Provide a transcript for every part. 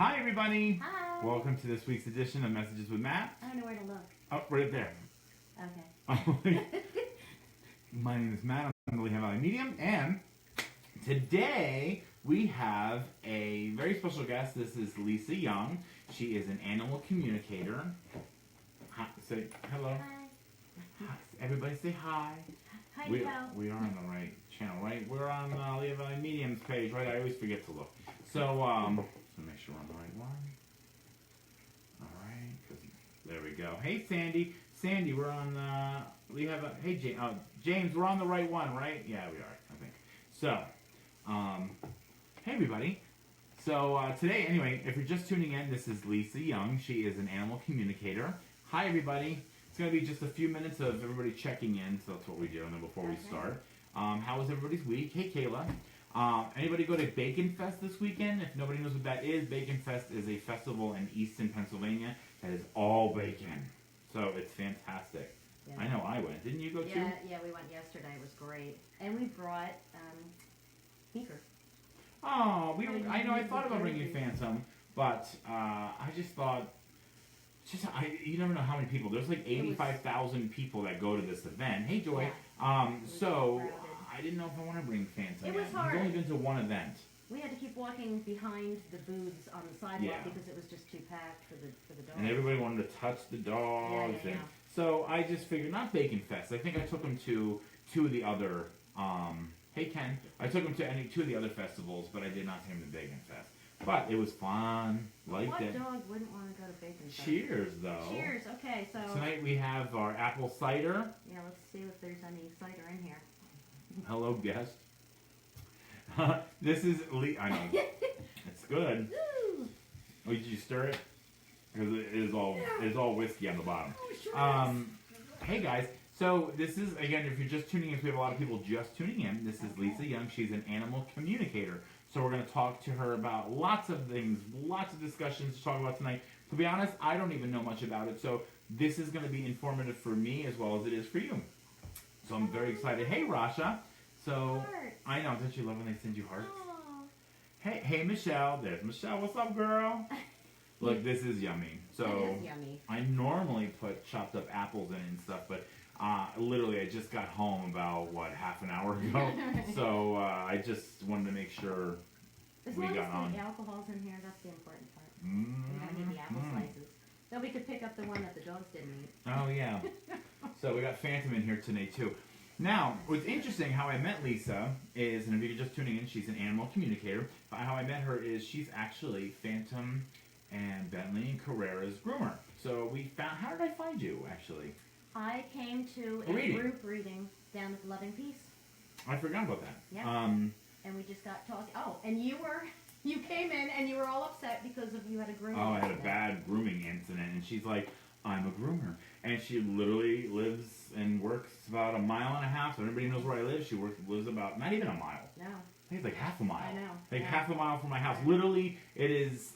Hi, everybody. Hi. Welcome to this week's edition of Messages with Matt. I don't know where to look. Oh, right there. Okay. My name is Matt. I'm the Lehigh Valley Medium, and today we have a very special guest. This is Lisa Young. She is an animal communicator. Hi, say hello. Hi. Hi. Everybody say hi. Hi, We Nicole. are on the right channel, right? We're on the Lehigh Valley Medium's page, right? I always forget to look. So, make sure we're on the right one. All right, 'cause there we go. Hey, Sandy. Sandy, we're on Lehigh Valley. Hey, James, we're on the right one, right? Yeah, we are, I think. So, hey, everybody. So, today, anyway, if you're just tuning in, this is Lisa Young. She is an animal communicator. Hi, everybody. It's going to be just a few minutes of everybody checking in, so that's what we do, and then before we start. How was everybody's week? Hey, Kayla. Anybody go to Bacon Fest this weekend? If nobody knows what that is, Bacon Fest is a festival in Easton, Pennsylvania that is all bacon. So it's fantastic. Yeah. I know I went. Didn't you go too? Yeah, we went yesterday. It was great. And we brought beaker. Oh, I know. I thought about bringing Phantom, but I just thought, you never know how many people. There's like 85,000 people that go to this event. Hey, Joy. Yeah. So Crowded. I didn't know if I want to bring Phantom. It was hard. I've only been to one event. We had to keep walking behind the booths on the sidewalk Yeah. because it was just too packed for the dogs. And everybody wanted to touch the dogs. Yeah. So I just figured, not Bacon Fest. I think I took them to two of the other, hey Ken, I took them to two of the other festivals, but I did not take them to Bacon Fest. But it was fun. Liked it. What dog wouldn't want to go to Bacon Fest? Cheers, though. Cheers. Okay, so Tonight we have our apple cider. yeah, let's see if there's any cider in here. Hello, guest. This is I know. It's good. Woo! Oh, did you stir it? Because it is all whiskey on the bottom. Oh, sure is. Hey guys, so this is, again, if you're just tuning in, we have a lot of people just tuning in. This is Lisa Young. She's an animal communicator. So we're going to talk to her about lots of things, lots of discussions to talk about tonight. To be honest, I don't even know much about it, so this is going to be informative for me as well as it is for you. So I'm very excited. Hey, Rasha. So, Hearts. I know, don't you love when they send you hearts? Oh. Hey, Michelle. There's Michelle. What's up, girl? Look, this is yummy. So It is yummy. I normally put chopped up apples in it and stuff, but literally I just got home about, half an hour ago. So I just wanted to make sure As we long got as on. the alcohol's in here, that's the important part. Mm-hmm. We gotta get the apple slices. Then we could pick up the one that the dogs didn't eat. Oh, yeah. So we got Phantom in here tonight, too. Now, what's interesting, how I met Lisa is, and if you're just tuning in, she's an animal communicator. But how I met her is she's actually Phantom and Bentley and Carrera's groomer. So we found, how did I find you, actually? I came to a group reading down at Loving Peace. I forgot about that. Yeah. And we just got talking. Oh, and you came in and you were all upset because you had a grooming Oh, I had a incident. bad grooming incident, and she's like, I'm a groomer. And she literally lives and works about 1.5 miles. So everybody knows where I live. She lives about, not even a mile. No. I think it's like half a mile. I know. Like Yeah. half a mile from my house. Literally, it is,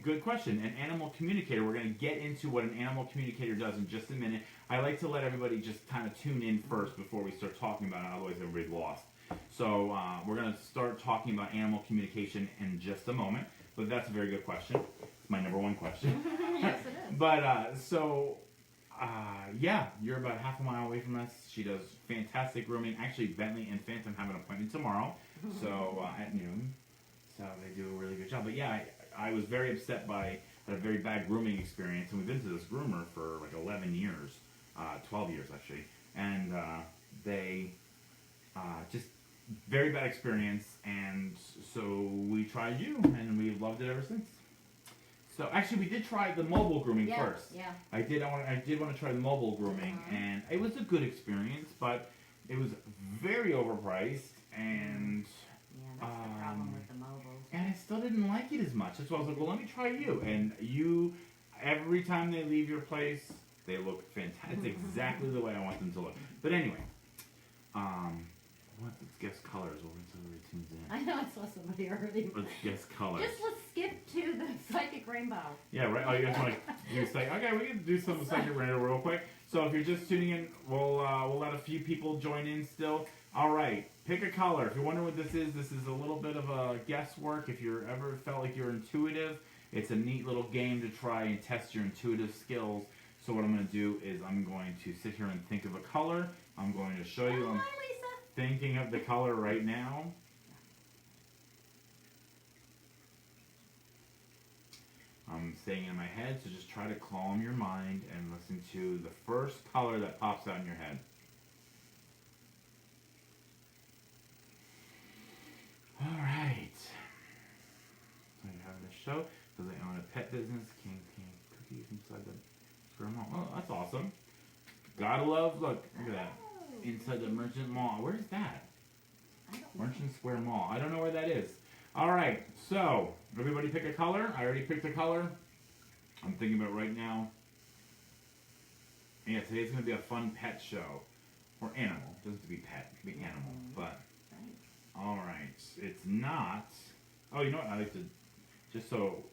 good question. An animal communicator. We're going to get into what an animal communicator does in just a minute. I like to let everybody just kind of tune in first before we start talking about it. Otherwise, everybody's lost. So we're going to start talking about animal communication in just a moment. But that's a very good question. It's my number one question. Yes, it is. But, yeah, you're about half a mile away from us. She does fantastic grooming. Actually, Bentley and Phantom have an appointment tomorrow, so at noon. So they do a really good job. But yeah, I was very upset by a very bad grooming experience, and we've been to this groomer for like 11 years, 12 years actually, and they just very bad experience, and so we tried you, and we've loved it ever since. So actually, we did try the mobile grooming first. Yeah. I did want to try the mobile grooming, and it was a good experience, but it was very overpriced, and Yeah, that's the problem with the mobiles. and I still didn't like it as much. That's why I was like, well, let me try you. And you, every time they leave your place, they look fantastic. It's exactly the way I want them to look. But anyway, let's guess colors. We'll wait until everybody tunes in. I know I saw somebody already. Let's guess colors. Let's skip to the psychic rainbow. Yeah, right. Oh, you guys want to do psychic? Okay, we can do some psychic rainbow real quick. So if you're just tuning in, we'll let a few people join in still. All right, pick a color. If you're wondering what this is a little bit of a guesswork. If you ever felt like you're intuitive, it's a neat little game to try and test your intuitive skills. So what I'm going to do is I'm going to sit here and think of a color. I'm going to show you. I'm Hi, Lisa. thinking of the color right now. I'm saying it in my head, so just try to calm your mind and listen to the first color that pops out in your head. All right. So you're having a show because I own a pet business. King cookies inside the square mall. Oh, that's awesome. Gotta love. Look at that. Inside the Merchant Mall. Where is that? I don't know. Merchant Square Mall. I don't know where that is. All right. So everybody pick a color. I already picked a color. I'm thinking about it right now. Yeah, today's gonna be a fun pet show or animal. It doesn't have to be pet. It can be animal, but. All right, it's not. Oh, you know what? I like to just so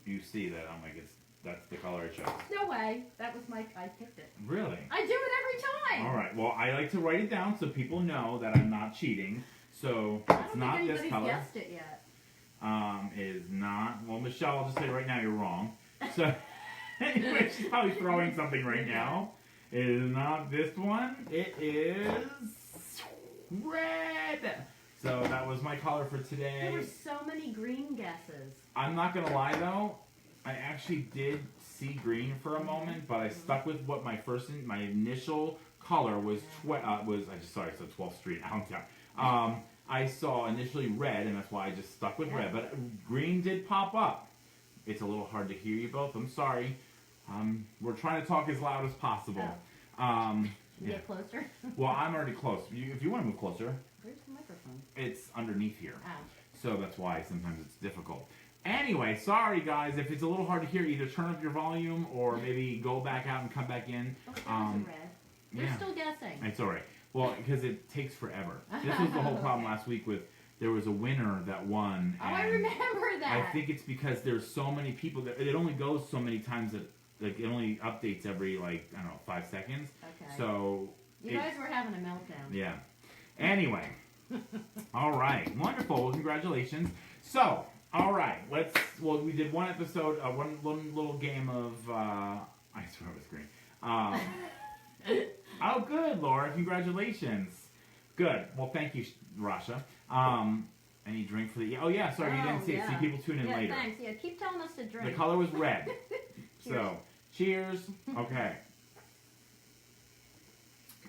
you see that I'm like that's the color I chose. No way. That was I picked it. Really? I do it every time. All right. Well, I like to write it down so people know that I'm not cheating. So it's not this color. I don't think anybody's guessed it yet. Is not. Well, Michelle, I'll just say right now you're wrong. So anyway, she's probably throwing something right now. It is not this one. It is red. So that was my color for today. There were so many green guesses. I'm not gonna lie though, I actually did see green for a moment, but I stuck with what my initial color was. I said 12th Street, Allentown. I saw initially red, and that's why I just stuck with red. But green did pop up. It's a little hard to hear you both. I'm sorry. We're trying to talk as loud as possible. Get closer. Well, I'm already close. If you want to move closer. Where's the microphone? It's underneath here. Oh. So that's why sometimes it's difficult. Anyway, sorry guys, if it's a little hard to hear, either turn up your volume or maybe go back out and come back in. Oh, that was a red. We're still guessing. It's alright. Well, because it takes forever. This was the whole problem last week with, there was a winner that won. Oh, I remember that. I think it's because there's so many people that, it only goes so many times that, like, it only updates every, like, I don't know, 5 seconds. Okay. So. You guys were having a meltdown. Yeah. Anyway. All right. Wonderful. Well, congratulations. So, all right. We did one episode, one little game of, I swear it was green. Oh, good, Laura. Congratulations. Good. Well, thank you, Rasha. Any drink for the, oh yeah, sorry, you didn't see it. See, people tune in later. Thanks. Yeah, keep telling us to drink. The color was red. Cheers. So, cheers. Okay.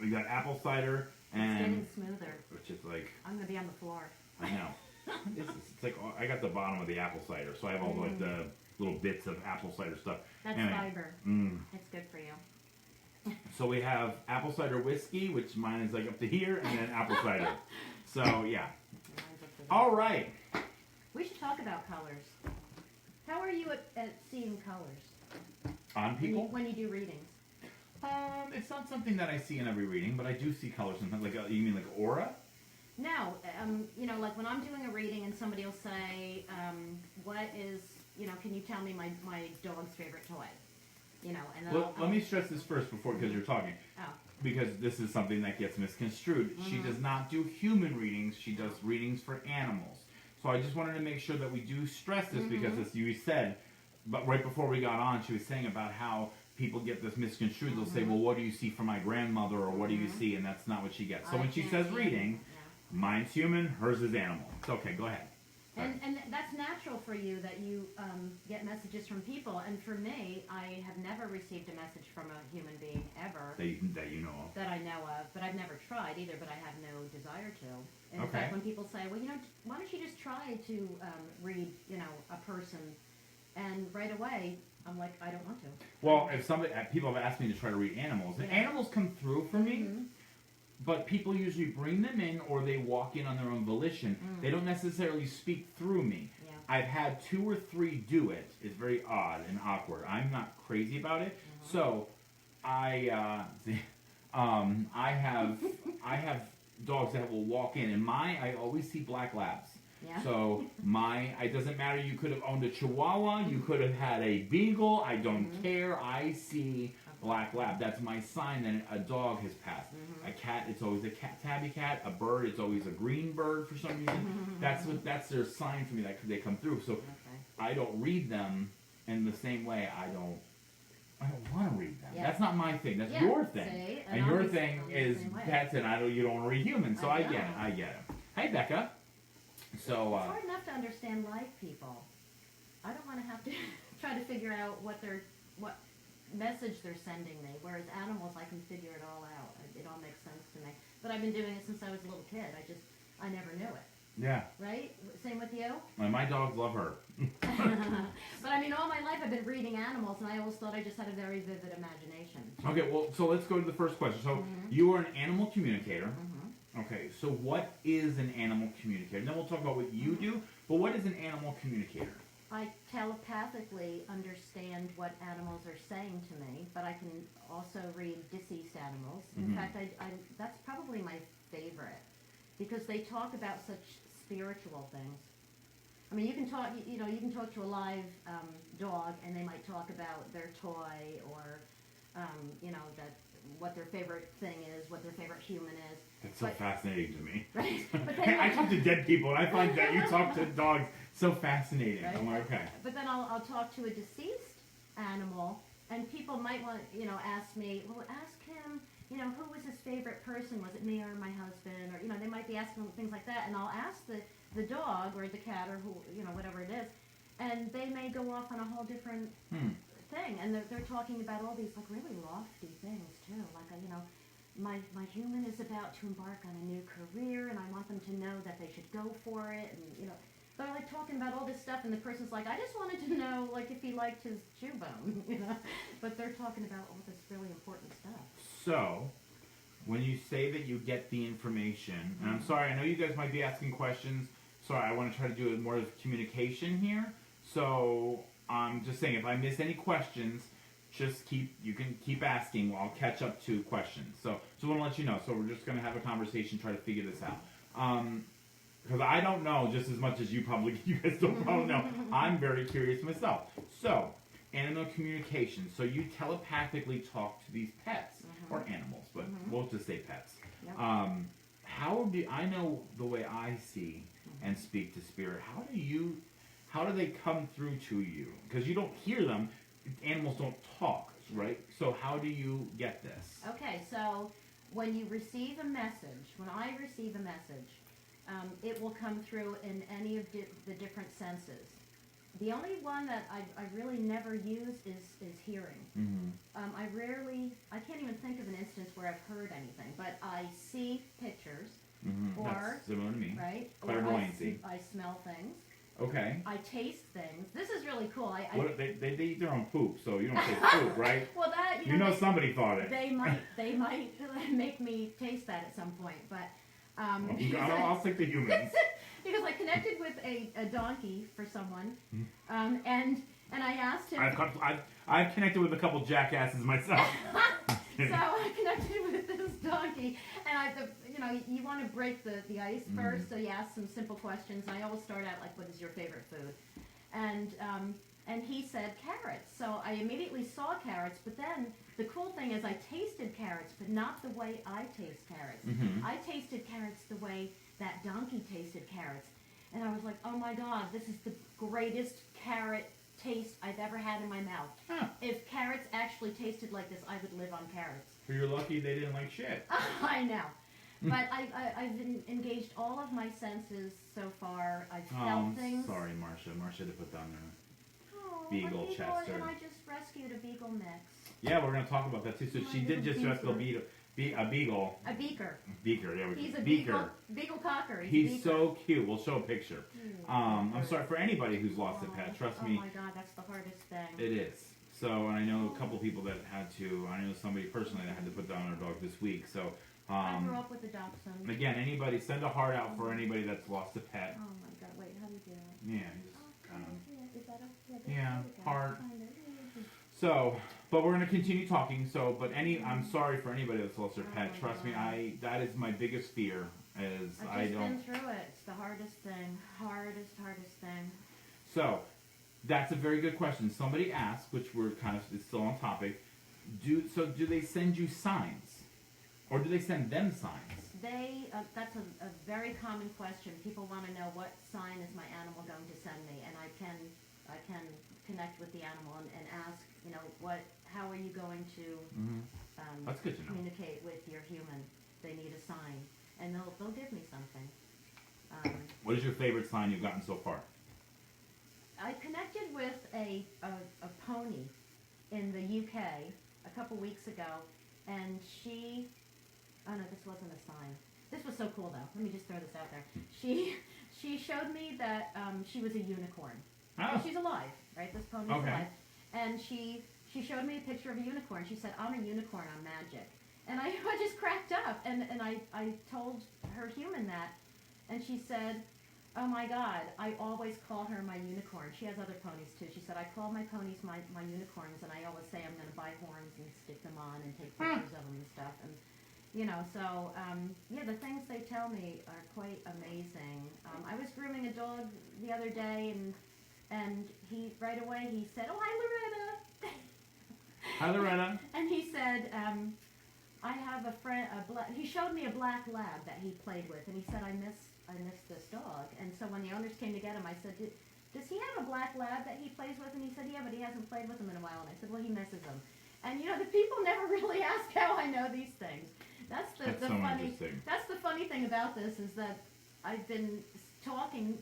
We got apple cider and it's getting smoother. which is like I'm gonna be on the floor. I know. It's like I got the bottom of the apple cider, so I have all like the little bits of apple cider stuff. That's anyway, fiber. It's good for you. So we have apple cider whiskey, which mine is like up to here, and then apple cider. So yeah. All right. We should talk about colors. How are you at seeing colors? On people? When you do readings. It's not something that I see in every reading, but I do see colors sometimes. Like you mean like aura? No, like when I'm doing a reading and somebody will say, what is, can you tell me my dog's favorite toy? And then Let me stress this first because you're talking. Oh. Because this is something that gets misconstrued. She does not do human readings. She does readings for animals. So I just wanted to make sure that we do stress this because as you said, but right before we got on, she was saying about how people get this misconstrued. They'll say, well, what do you see from my grandmother or what do you see? And that's not what she gets. So when she says reading, mine's human, hers is animal. It's okay. Go ahead. And that's natural for you that you get messages from people. And for me, I have never received a message from a human being ever. That you know of. That I know of. But I've never tried either, but I have no desire to. And in Okay. fact, when people say, well, why don't you just try to read, a person? And right away, I'm like, I don't want to. Well, if people have asked me to try to read animals, and animals come through for me, but people usually bring them in or they walk in on their own volition. They don't necessarily speak through me. Yeah. I've had 2 or 3 do it. It's very odd and awkward. I'm not crazy about it. So I have dogs that will walk in, and I always see black labs. Yeah. So it doesn't matter. You could have owned a Chihuahua. You could have had a Beagle. I don't care. I see black lab. That's my sign that a dog has passed. A cat, it's always a tabby cat. A bird, it's always a green bird for some reason. That's their sign for me that they come through. So I don't read them in the same way. I don't want to read them. That's not my thing. That's your thing. See? And your thing is pets, and you don't want to read humans. So I get it. I get it. Hey, Becca. So it's hard enough to understand live people. I don't want to have to try to figure out what message they're sending me. Whereas animals, I can figure it all out. It all makes sense to me. But I've been doing it since I was a little kid. I never knew it. Yeah. Right? Same with you? My dogs love her. But I mean, all my life I've been reading animals, and I always thought I just had a very vivid imagination. Okay, well, so let's go to the first question. So you are an animal communicator. Okay, so what is an animal communicator? Then we'll talk about what you do, but what is an animal communicator? I telepathically understand what animals are saying to me, but I can also read deceased animals. In fact, that's probably my favorite, because they talk about such spiritual things. I mean, you can talk to a live dog, and they might talk about their toy, or what their favorite thing is, what their favorite human is. That's so fascinating to me. Right? I talk to dead people, and I find that you talk to dogs so fascinating. Right? I'm like, okay. But then I'll talk to a deceased animal, and people might want ask me, well, ask him, who was his favorite person? Was it me or my husband? Or they might be asking things like that, and I'll ask the dog or the cat or whatever it is, and they may go off on a whole different thing, and they're talking about all these like really lofty things too, like my human is about to embark on a new career, and I want them to know that they should go for it, and they're like talking about all this stuff, and the person's like, I just wanted to know like if he liked his chew bone, but they're talking about all this really important stuff. So, when you say that you get the information, and I'm sorry, I know you guys might be asking questions. Sorry, I want to try to do it more of communication here. So, I'm just saying, if I miss any questions, you can keep asking. I'll catch up to questions. So I want to let you know. So we're just going to have a conversation, try to figure this out. Because I don't know just as much as you guys don't probably know. I'm very curious myself. So, animal communication. So you telepathically talk to these pets, or animals, but we'll just say pets. Yep. I know the way I see and speak to spirit. How do they come through to you? Because you don't hear them. Animals don't talk, right? So how do you get this? Okay, so when I receive a message, it will come through in any of the different senses. The only one that I really never use is hearing. I can't even think of an instance where I've heard anything, but I see pictures, or that's similar to me. Right? Clairvoyancy. Or I smell things. Okay. I taste things. This is really cool. They eat their own poop, so you don't taste poop, right? Well, that somebody thought it. They might make me taste that at some point, but I'll stick to humans. Because I connected with a donkey for someone, and I asked him. I've connected with a couple jackasses myself. So I connected with this donkey, and you want to break the ice first, so you ask some simple questions. And I always start out like, "What is your favorite food?" And he said carrots. So I immediately saw carrots, but then the cool thing is I tasted carrots, but not the way I taste carrots. I tasted carrots the way that donkey tasted carrots, and I was like, "Oh my God, this is the greatest carrot taste I've ever had in my mouth." If carrots actually tasted like this, I would live on carrots. So you're lucky they didn't like shit. I know. But I've engaged all of my senses so far. I've felt things. Sorry, Marcia. Marcia had to put down the Beagle Chester. And I just rescued a Beagle mix. Yeah, we're going to talk about that too. So she did just rescue a Beagle. A beaker. Beaker, yeah. He's a beaker. Beagle cocker. He's so cute. We'll show a picture. I'm sorry for anybody who's lost a pet. Trust me. Oh my God, that's the hardest thing. It is. So, and I know a couple people that had to. I know somebody personally that had to put down their dog this week. So. I grew up with a dachshund. Again, anybody send a heart out for anybody that's lost a pet. Oh my God! Wait, how do you do it? Yeah, just kind of. Is that heart. So, but we're going to continue talking. So, but I'm sorry for anybody that's lost their pet. Trust me, that is my biggest fear. I've just been through it. It's the hardest thing. Hardest thing. So, that's a very good question. Somebody asked, which we're kind of it's still on topic. do they send you signs, or do they send them signs? That's a very common question. People want to know what sign is my animal going to send me, and I can connect with the animal and ask, how are you going to That's good to know. communicate with your human? They need a sign, and they'll give me something. What is your favorite sign you've gotten so far? I connected with a pony in the UK a couple weeks ago, and she. Oh no, this wasn't a sign. This was so cool though. Let me just throw this out there. She showed me that she was a unicorn. Oh. She's alive, right? This pony's alive. And she showed me a picture of a unicorn. She said, "I'm a unicorn, I'm magic." And I just cracked up, and I told her human that, and she said, "Oh my God, I always call her my unicorn." She has other ponies too. She said, "I call my ponies my unicorns, and I always say I'm going to buy horns and stick them on and take pictures of them and stuff." And the things they tell me are quite amazing. I was grooming a dog the other day, and he right away he said, "Oh, hi Loretta." Hi Loretta. And he said, "I have a friend. He showed me a black lab that he played with, and he said, I miss this dog." And so when the owners came to get him, I said, "Does he have a black lab that he plays with?" And he said, "Yeah, but he hasn't played with him in a while." And I said, "Well, he misses him." And the people never really ask how I know these things. That's the so funny. interesting. That's the funny thing about this is that I've been talking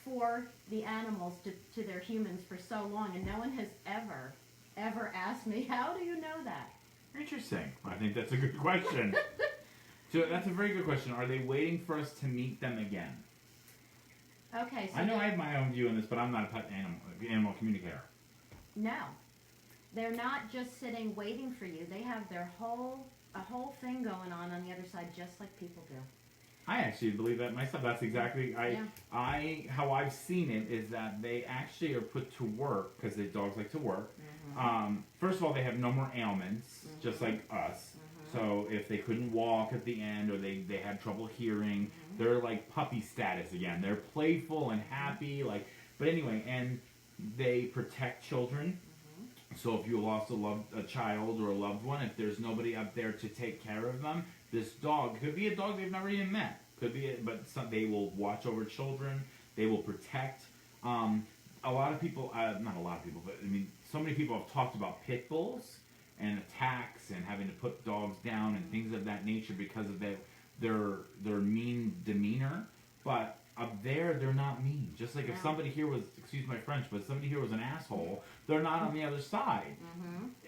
for the animals to their humans for so long, and no one has ever asked me, "How do you know that?" Interesting. I think that's a good question. So that's a very good question. Are they waiting for us to meet them again? Okay, so I know I have my own view on this, but I'm not a animal communicator. no, they're not just sitting waiting for you. They have a whole thing going on the other side, just like people do. I actually believe that myself. That's exactly how I've seen it is that they actually are put to work because the dogs like to work. First of all, they have no more ailments, just like us. So if they couldn't walk at the end or they had trouble hearing, they're like puppy status again. They're playful and happy. But anyway, and they protect children. So if you lost a child or a loved one, if there's nobody up there to take care of them, this dog could be a dog they've never even met. They will watch over children. They will protect. A lot of people, not a lot of people, but I mean, so many people have talked about pit bulls and attacks and having to put dogs down and things of that nature because of their mean demeanor. But up there, they're not mean. Just like if somebody here was, excuse my French, but somebody here was an asshole, they're not on the other side.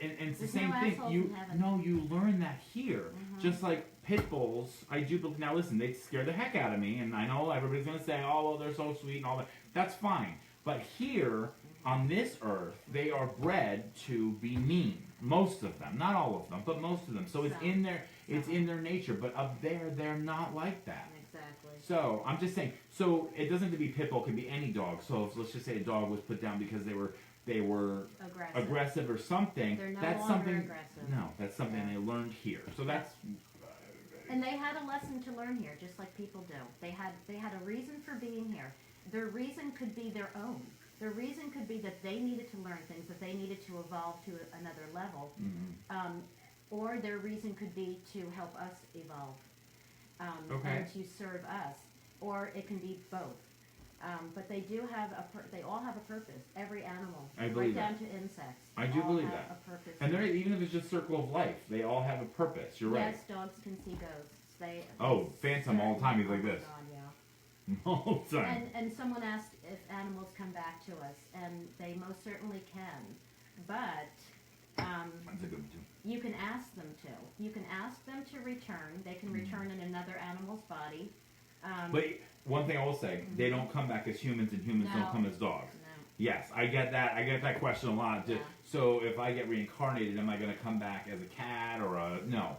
And it's the same thing. You learn that here. Just like pit bulls, I do believe. Now listen, they scare the heck out of me, and I know everybody's going to say, "Oh, well, they're so sweet and all that." That's fine. But here on this earth, they are bred to be mean. Most of them, not all of them, but most of them. So it's in their nature. But up there, they're not like that. Exactly. So I'm just saying. So it doesn't have to be pit bull; it can be any dog. So if, let's just say a dog was put down because they were aggressive or something. They're no that's longer something. aggressive. No, that's something they learned here. So that's. And they had a lesson to learn here, just like people do. They had a reason for being here. Their reason could be their own. Their reason could be that they needed to learn things, that they needed to evolve to another level. Or their reason could be to help us evolve and to serve us. Or it can be both. But they do have they all have a purpose. Every animal, right down to insects. I do believe that. A purpose. And even if it's just circle of life, they all have a purpose. You're right. Yes, dogs can see ghosts. Phantom all the time. He's like this. God, yeah. All the time. And someone asked if animals come back to us, and they most certainly can. But that's a good one too. you can ask them to. You can ask them to return. They can return in another animal's body. But one thing I will say, they don't come back as humans, and humans don't come as dogs. No. Yes, I get that. I get that question a lot. Yeah. So if I get reincarnated, am I going to come back as a cat or a... No.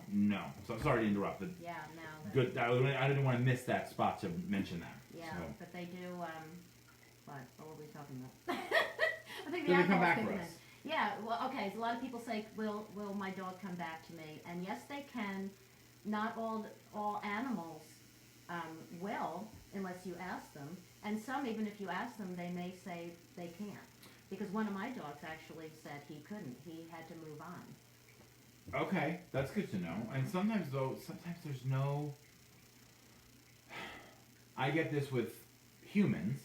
So sorry to interrupt. Yeah, no. Good. I didn't want to miss that spot to mention that. Yeah, so. but they do, what were we talking about? I think they come back for us. Yeah, well, okay, so a lot of people say, will my dog come back to me? And yes, they can. Not all animals will, unless you ask them. And some, even if you ask them, they may say they can't. Because one of my dogs actually said he couldn't. He had to move on. Okay, that's good to know. And sometimes there's no. I get this with humans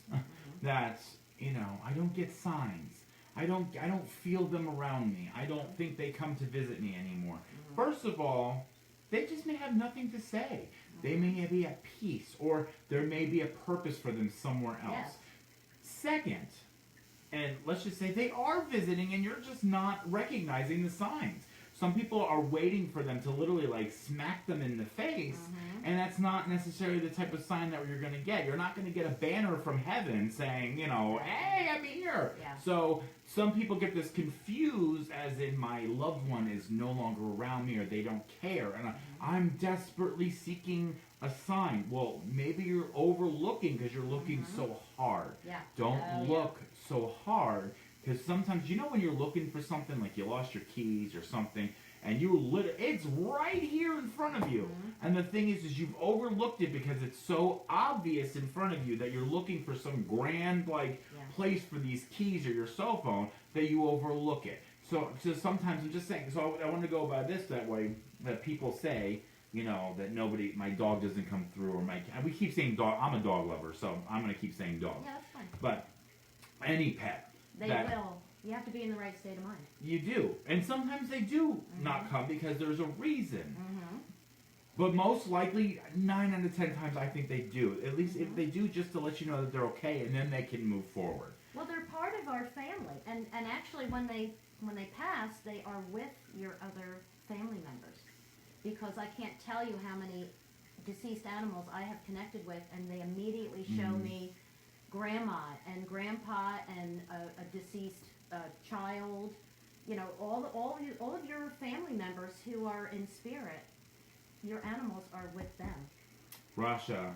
that I don't get signs. I don't feel them around me. I don't think they come to visit me anymore. First of all, they just may have nothing to say. They may be at peace, or there may be a purpose for them somewhere else. Yes. Second, and let's just say they are visiting and you're just not recognizing the signs. Some people are waiting for them to literally like smack them in the face, and that's not necessarily the type of sign that you're going to get. You're not going to get a banner from heaven saying, hey, I'm here. Yeah. So some people get this confused as in my loved one is no longer around me or they don't care, and I'm desperately seeking a sign. Well, maybe you're overlooking because you're looking so hard. Yeah. Don't look so hard. Because sometimes, when you're looking for something, like you lost your keys or something, and it's right here in front of you. And the thing is you've overlooked it because it's so obvious in front of you that you're looking for some grand, place for these keys or your cell phone that you overlook it. So sometimes I'm just saying, so I want to go by this that way, that people say, that my dog doesn't come through, or we keep saying dog. I'm a dog lover, so I'm going to keep saying dog. Yeah, that's fine. But any pet. They will. You have to be in the right state of mind. You do. And sometimes they do not come because there's a reason. But most likely, 9 out of 10 times, I think they do. At least if they do, just to let you know that they're okay, and then they can move forward. Well, they're part of our family. And actually, when they pass, they are with your other family members. Because I can't tell you how many deceased animals I have connected with, and they immediately show me grandma and grandpa and a deceased child, all of your family members who are in spirit, your animals are with them. Rasha,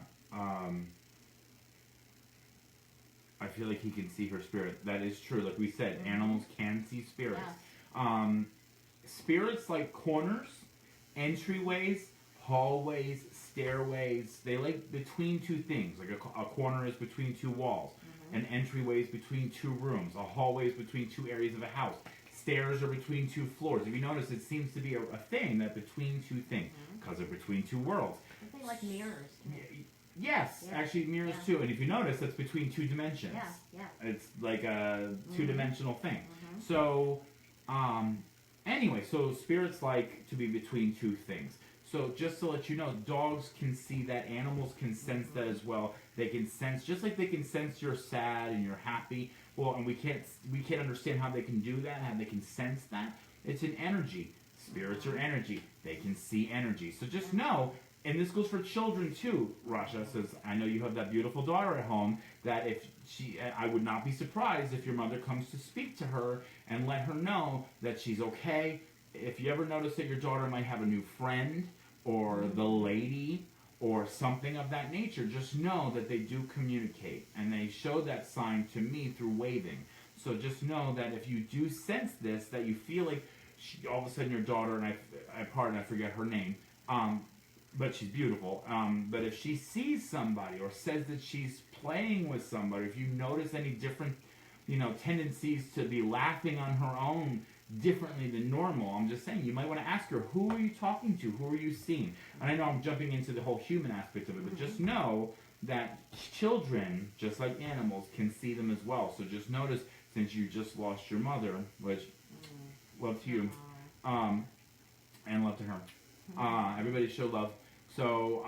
I feel like he can see her spirit. That is true. Like we said, animals can see spirits. Yes. Spirits like corners, entryways, hallways, stairways. They like between two things. Like a corner is between two walls. An entryway is between two rooms. A hallway is between two areas of a house. Stairs are between two floors. If you notice, it seems to be a thing that between two things, because they're between two worlds. I think like mirrors. Yes, actually mirrors too. And if you notice, that's between two dimensions. Yeah. It's like a two-dimensional thing. So, anyway, so spirits like to be between two things. So just to let you know, dogs can see that. Animals can sense that as well. They can sense, just like they can sense you're sad and you're happy. Well, and we can't understand how they can do that, how they can sense that. It's an energy. Spirits are energy. They can see energy. So just know, and this goes for children too, Rasha says, I know you have that beautiful daughter at home, that I would not be surprised if your mother comes to speak to her and let her know that she's okay. If you ever notice that your daughter might have a new friend, or the lady, or something of that nature, just know that they do communicate. And they show that sign to me through waving. So just know that if you do sense this, that you feel like all of a sudden your daughter, and I forget her name, but she's beautiful. But if she sees somebody or says that she's playing with somebody, if you notice any different, tendencies to be laughing on her own differently than normal, I'm just saying, you might want to ask her, who are you talking to? Who are you seeing? And I know I'm jumping into the whole human aspect of it, but just know that children, just like animals, can see them as well. So just notice, since you just lost your mother, which love to you, and love to her. Everybody show love. So,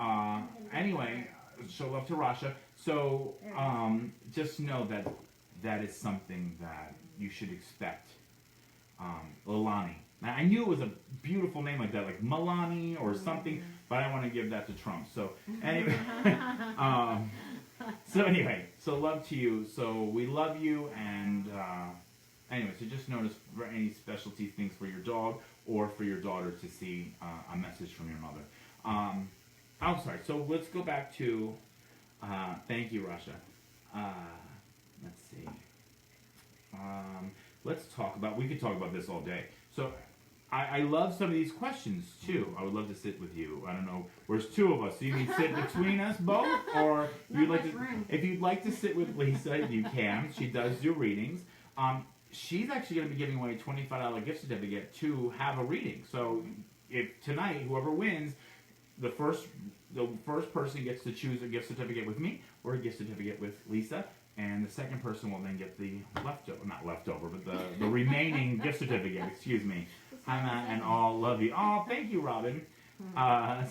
anyway, show love to Rasha. So, just know that that is something that you should expect. Lilani. Now, I knew it was a beautiful name like that, like Milani or something, but I want to give that to Trump. So, anyway, so love to you. So we love you, and anyway, so just notice for any specialty things for your dog or for your daughter to see a message from your mother. I'm sorry. So let's go back to. Thank you, Rasha. Let's see. Let's talk about. We could talk about this all day. So. I love some of these questions too. I would love to sit with you. I don't know. There's two of us. So you mean sit between us both, or if you'd like to sit with Lisa, you can. She does do readings. she's actually going to be giving away a $25 gift certificate to have a reading. So if tonight, whoever wins, the first person gets to choose a gift certificate with me or a gift certificate with Lisa, and the second person will then get the the remaining gift certificate. Excuse me. Hi, Matt, and all love you. Oh, thank you, Robin.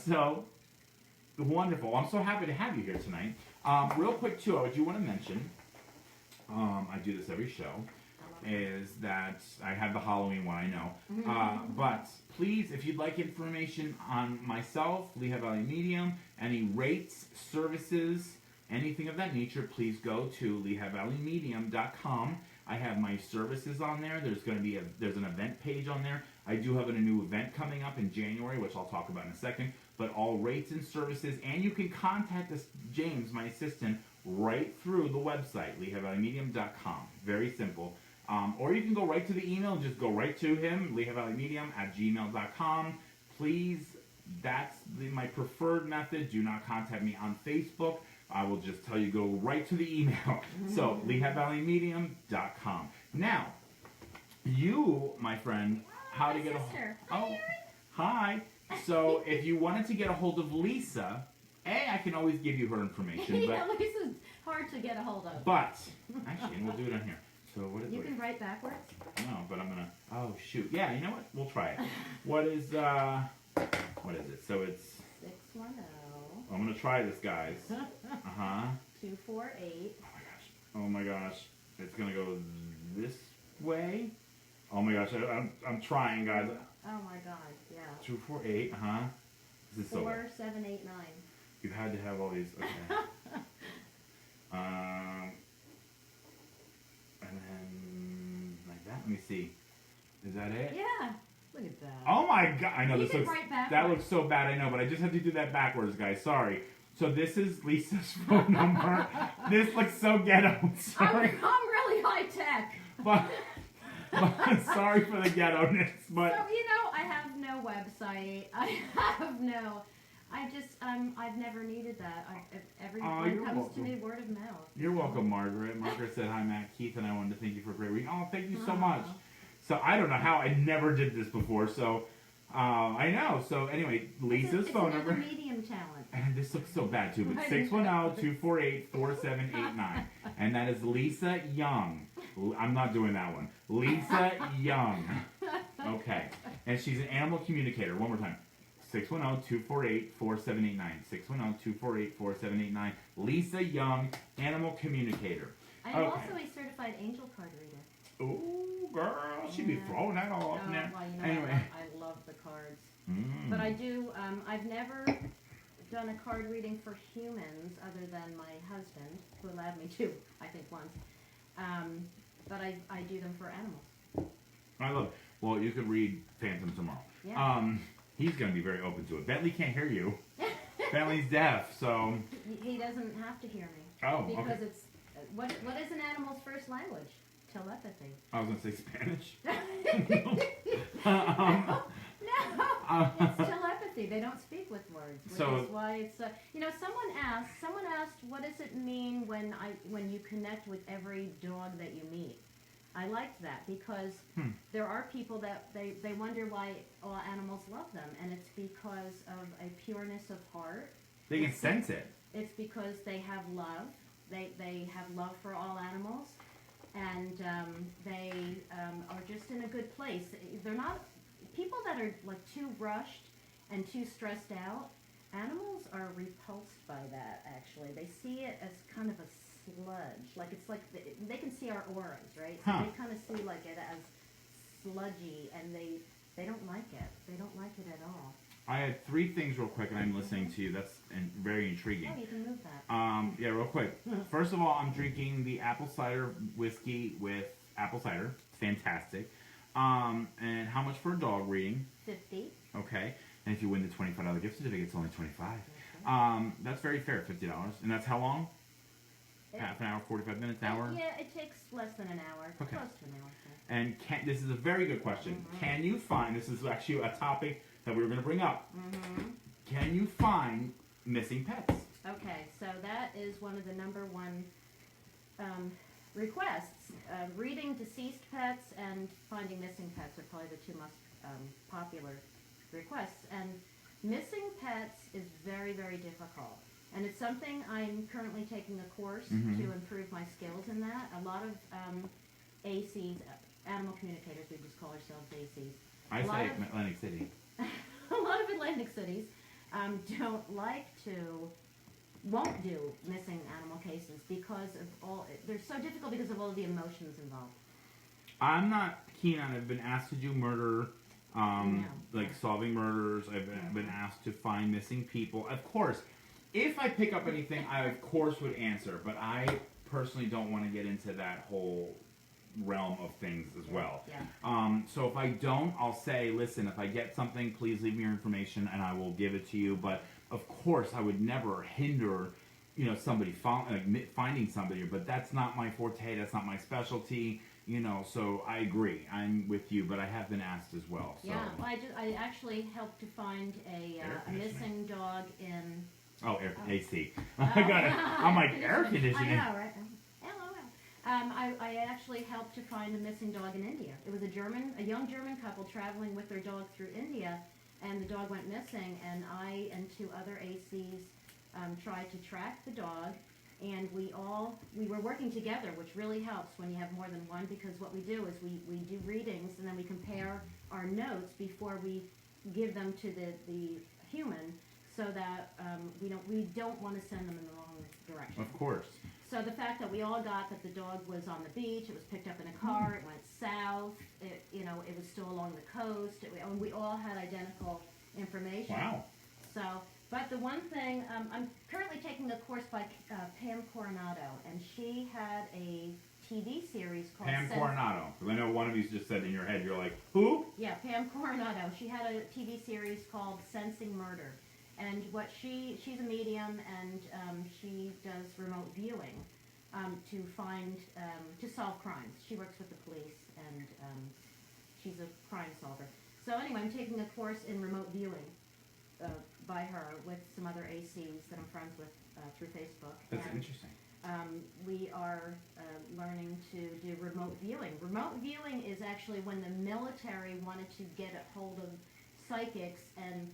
So wonderful. I'm so happy to have you here tonight. Real quick too, I do want to mention. I do this every show. Is that I have the Halloween one, I know. But please, if you'd like information on myself, Lehigh Valley Medium, any rates, services, anything of that nature, please go to LehighValleyMedium.com. I have my services on there. There's an event page on there. I do have a new event coming up in January, which I'll talk about in a second. But all rates and services, and you can contact us, James, my assistant, right through the website, LehighValleyMedium.com. Very simple. Or you can go right to the email and just go right to him, LehighValleyMedium@gmail.com. Please, that's my preferred method. Do not contact me on Facebook. I will just tell you, go right to the email. So, LehighValleyMedium.com. Now, you, my friend, how to get a hold... Oh, hi. So, if you wanted to get a hold of Lisa, I can always give you her information. Yeah, Lisa's hard to get a hold of. But, actually, and we'll do it on here. So what is you can write backwards? No, but I'm gonna. Oh shoot! Yeah, you know what? We'll try it. What is it? So it's 610. I'm gonna try this, guys. 248. Oh my gosh! It's gonna go this way. Oh my gosh! I'm trying, guys. Oh my god! Yeah. 248. This is so. 4789. You had to have all these. Okay. And then like that. Let me see. Is that it? Yeah. Look at that. Oh my god! I know you this looks. That looks so bad. I know, but I just have to do that backwards, guys. Sorry. So this is Lisa's phone number. This looks so ghetto. Sorry. I'm really high tech. But sorry for the ghetto-ness. But so I have no website. I've never needed that. Everyone comes welcome. to me word of mouth. You're welcome, Margaret. Margaret said, "Hi, Matt, Keith, and I wanted to thank you for a great reading." Oh, thank you so much. So I don't know how I never did this before. So I know. So anyway, Lisa's phone number. It's medium talent. And this looks so bad too. But 610-248-4789, and that is Lisa Young. I'm not doing that one. Lisa Young. Okay, and she's an animal communicator. One more time. 610-248-4789. 610-248-4789. Lisa Young, animal communicator. I'm also a certified angel card reader. Ooh, girl, she'd be throwing that all up in there. Well, anyway. I love the cards. But I do, I've never done a card reading for humans other than my husband, who allowed me to, I think once. But I do them for animals. I love it. Well, you could read Phantom tomorrow. Yeah. He's going to be very open to it. Bentley can't hear you. Bentley's deaf, so... He doesn't have to hear me. Oh, because okay. it's... What is an animal's first language? Telepathy. I was going to say Spanish. No, it's telepathy. They don't speak with words, which is why it's... someone asked, what does it mean when you connect with every dog that you meet? I liked that because there are people that they wonder why all animals love them, and it's because of a pureness of heart. They can sense it. It's because they have love. They have love for all animals, and they are just in a good place. They're not people that are like too rushed and too stressed out. Animals are repulsed by that. Actually, they see it as kind of a sludge. Like it's like they can see our auras, right? So they kind of see like it as sludgy, and they don't like it. They don't like it at all. I had 3 things real quick, and I'm listening to you. That's very intriguing. Oh, you can move that. Yeah, real quick. First of all, I'm drinking the apple cider whiskey with apple cider. It's fantastic. And how much for a dog reading? $50. Okay. And if you win the $25 gift certificate, it's only $25. Okay. That's very fair, $50. And that's how long? Half an hour, 45 minutes, an hour? Yeah, it takes less than an hour. Okay. Close to an hour. And this is a very good question. Can you find, this is actually a topic that we were going to bring up. Can you find missing pets? Okay, so that is one of the number one requests. reading deceased pets and finding missing pets are probably the two most popular requests. And missing pets is very, very difficult. And it's something I'm currently taking a course Mhm. to improve my skills in that. A lot of ACs, animal communicators, we just call ourselves ACs. I say Atlantic City. A lot of Atlantic cities won't do missing animal cases because of they're so difficult because of all the emotions involved. I'm not keen on. I've been asked to do murder, No. like solving murders. I've been asked to find missing people. Of course, if I pick up anything, I of course would answer. But I personally don't want to get into that whole realm of things as well. Yeah. So if I don't, I'll say, listen, if I get something, please leave me your information and I will give it to you. But of course, I would never hinder, somebody finding somebody. But that's not my forte. That's not my specialty. So I agree. I'm with you, but I have been asked as well. So. Yeah, well, I actually helped to find a missing dog in... AC. I got it. I'm like, air conditioning. I know, right? I actually helped to find a missing dog in India. It was a young German couple traveling with their dog through India, and the dog went missing, and I and two other ACs tried to track the dog, and we were working together, which really helps when you have more than one, because what we do is we do readings, and then we compare our notes before we give them to the human, so that we don't want to send them in the wrong direction. Of course. So the fact that we all got that the dog was on the beach, it was picked up in a car, it went south, it was still along the coast, we all had identical information. Wow. So, but the one thing, I'm currently taking a course by Pam Coronado, and she had a TV series called... Pam Coronado. Because I know one of you just said in your head, you're like, who? Yeah, Pam Coronado. She had a TV series called Sensing Murder. And she's a medium, and she does remote viewing to solve crimes. She works with the police, and she's a crime solver. So anyway, I'm taking a course in remote viewing by her with some other ACs that I'm friends with through Facebook. That's interesting. We are learning to do remote viewing. Remote viewing is actually when the military wanted to get a hold of psychics and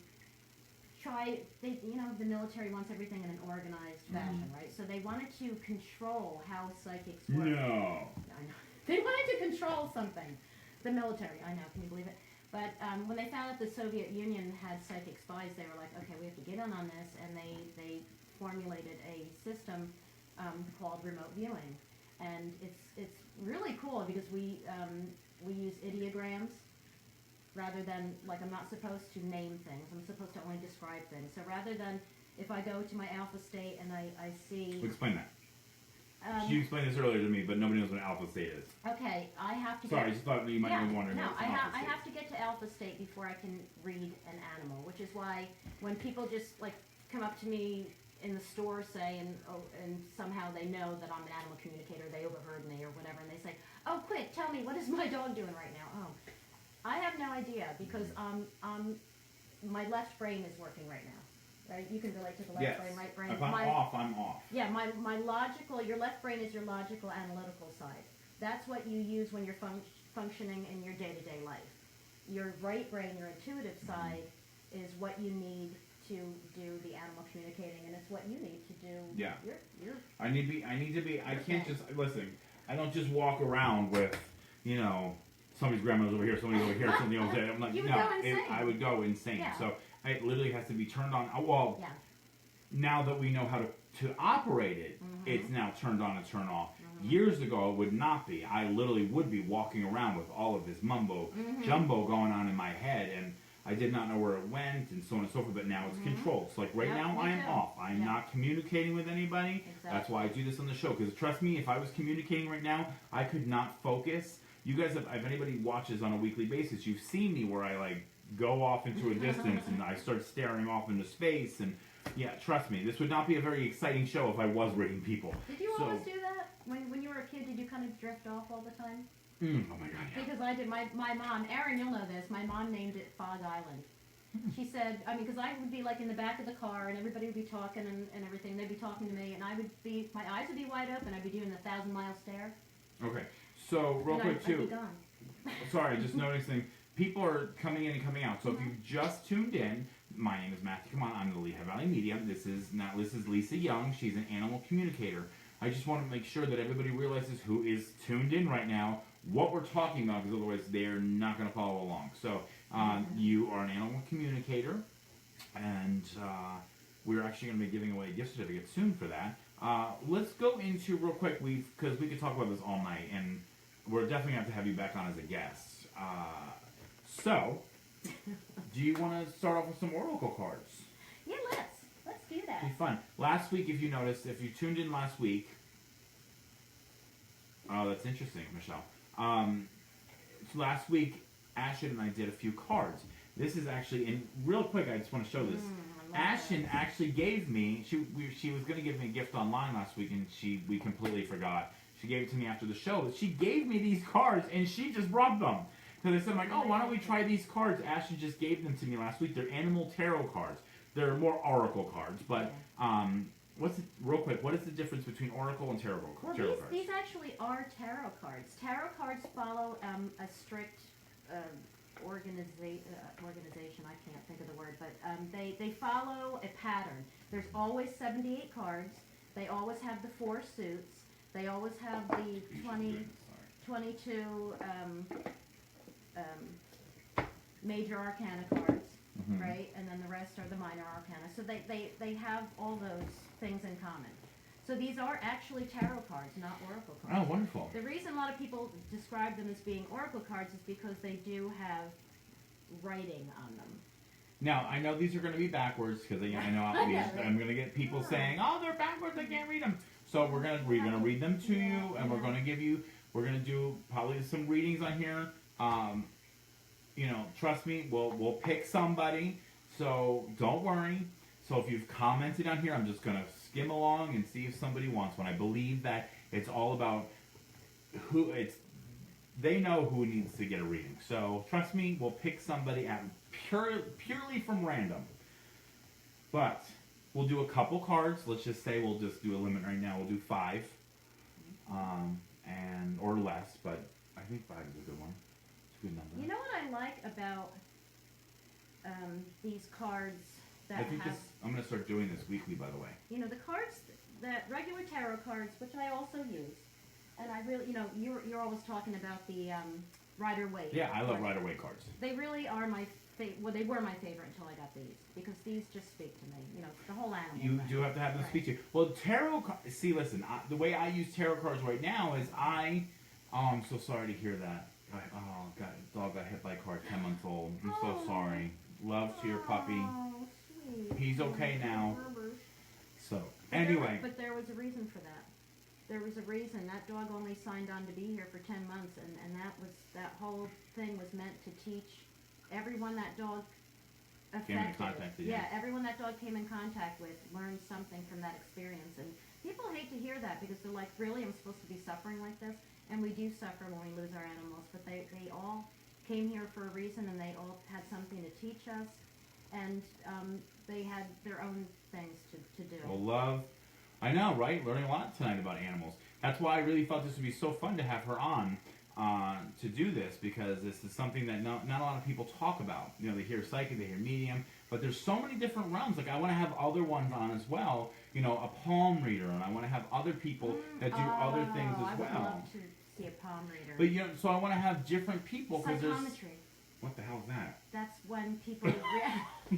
the military wants everything in an organized fashion, right? So they wanted to control how psychics work. No. I know. They wanted to control something. The military, I know, can you believe it? But when they found out the Soviet Union had psychic spies, they were like, okay, we have to get in on this, and they formulated a system called remote viewing. And it's really cool because we use ideograms. Rather than, I'm not supposed to name things, I'm supposed to only describe things. So rather than, if I go to my alpha state and I see... Explain that. You explained this earlier to me, but nobody knows what alpha state is. Okay, I have to I just thought you might be wondering no, what alpha state I have to get to alpha state before I can read an animal, which is why when people just, come up to me in the store, say, and somehow they know that I'm an animal communicator, they overheard me or whatever, and they say, oh, quick, tell me, what is my dog doing right now? Oh. I have no idea because my left brain is working right now. Right? You can relate to the left brain, right brain. If I'm off, I'm off. Yeah, your left brain is your logical, analytical side. That's what you use when you're functioning in your day-to-day life. Your right brain, your intuitive side, is what you need to do the animal communicating, and it's what you need to do. Yeah. I can't just, listen, I don't just walk around with, somebody's grandma's over here, somebody's over here, somebody over there. I'm like, I would go insane. Yeah. So it literally has to be turned on. Well, now that we know how to operate it, it's now turned on and turned off. Years ago, it would not be. I literally would be walking around with all of this mumbo jumbo going on in my head, and I did not know where it went, and so on and so forth, but now it's controlled. So right now, I am off. I'm not communicating with anybody. Exactly. That's why I do this on the show, because trust me, if I was communicating right now, I could not focus. You guys, if anybody watches on a weekly basis, you've seen me where I go off into a distance and I start staring off into space. And trust me, this would not be a very exciting show if I was reading people. Did you always do that? When you were a kid, did you kind of drift off all the time? Oh my God, yeah. Because I did. My mom, Erin, you'll know this, my mom named it Fog Island. She said, because I would be in the back of the car and everybody would be talking and everything. They'd be talking to me and my eyes would be wide open. I'd be doing the 1,000-mile stare. Okay. So real quick I'd be too. gone. Sorry, just noticing people are coming in and coming out. So if you've just tuned in, my name is Matthew. Come on, I'm the Lehigh Valley Medium. This is Lisa Young. She's an animal communicator. I just want to make sure that everybody realizes who is tuned in right now what we're talking about, because otherwise they're not going to follow along. So you are an animal communicator, and we're actually going to be giving away a gift certificate soon for that. Let's go into real quick, because we could talk about this all night, and we're definitely going to have you back on as a guest. So, do you want to start off with some oracle cards? Yeah, let's do that. It'd be fun. Last week, if you noticed, if you tuned in last week, oh, that's interesting, Michelle. Last week, Ashton and I did a few cards. This is actually, and real quick, I just want to show this. Ashton actually gave me, she was going to give me a gift online last week, and we completely forgot. She gave it to me after the show. She gave me these cards, and she just brought them. So they said, I'm like, oh, why don't we try these cards? Ashton just gave them to me last week. They're animal tarot cards. They're more oracle cards, but real quick, what is the difference between oracle and tarot cards? Well, these actually are tarot cards. Tarot cards follow a strict organization. I can't think of the word, but they follow a pattern. There's always 78 cards. They always have the 4 suits. They always have the 22 major arcana cards, right? And then the rest are the minor arcana. So they have all those things in common. So these are actually tarot cards, not oracle cards. Oh, wonderful. The reason a lot of people describe them as being oracle cards is because they do have writing on them. Now, I know these are going to be backwards, because I know I'm going to get people saying, oh, they're backwards, I can't read them. So we're going to read them to you, and we're going to do probably some readings on here. Trust me, we'll pick somebody, so don't worry. So if you've commented on here, I'm just going to skim along and see if somebody wants one. I believe that it's all about they know who needs to get a reading. So trust me, we'll pick somebody out purely from random. But we'll do a couple cards. Let's just say we'll just do a limit right now. We'll do 5, or less. But I think 5 is a good one. It's a good number. You know what I like about these cards that I'm going to start doing this weekly, by the way. The cards, that regular tarot cards, which I also use, and I really, you're always talking about the Rider-Waite. Yeah, I love Rider-Waite cards. They really are my favorite. Well, they were my favorite until I got these, because these just speak to me. The whole animal. You do have to have them speak to you. Well, tarot cards. See, listen. The way I use tarot cards right now is I'm so sorry to hear that. Dog got hit by a car, 10 months old. I'm so sorry. Love to your puppy. Sweet. He's okay now. So, anyway. But there was a reason for that. There was a reason. That dog only signed on to be here for 10 months, and that whole thing was meant to teach everyone that dog affected. Came in contact with, yeah, everyone that dog came in contact with learned something from that experience. And people hate to hear that, because they're like, really, I'm supposed to be suffering like this? And we do suffer when we lose our animals, but they all came here for a reason, and they all had something to teach us, and they had their own things to do. Well, love. I know, right? Learning a lot tonight about animals. That's why I really thought this would be so fun to have her on to do this, because this is something that not a lot of people talk about. They hear psychic, they hear medium, but there's so many different realms. Like, I want to have other ones on as well. A palm reader, and I want to have other people that do other things as I would well. love to see a palm reader. But so I want to have different people, because Psychometry. What the hell is that? That's when people.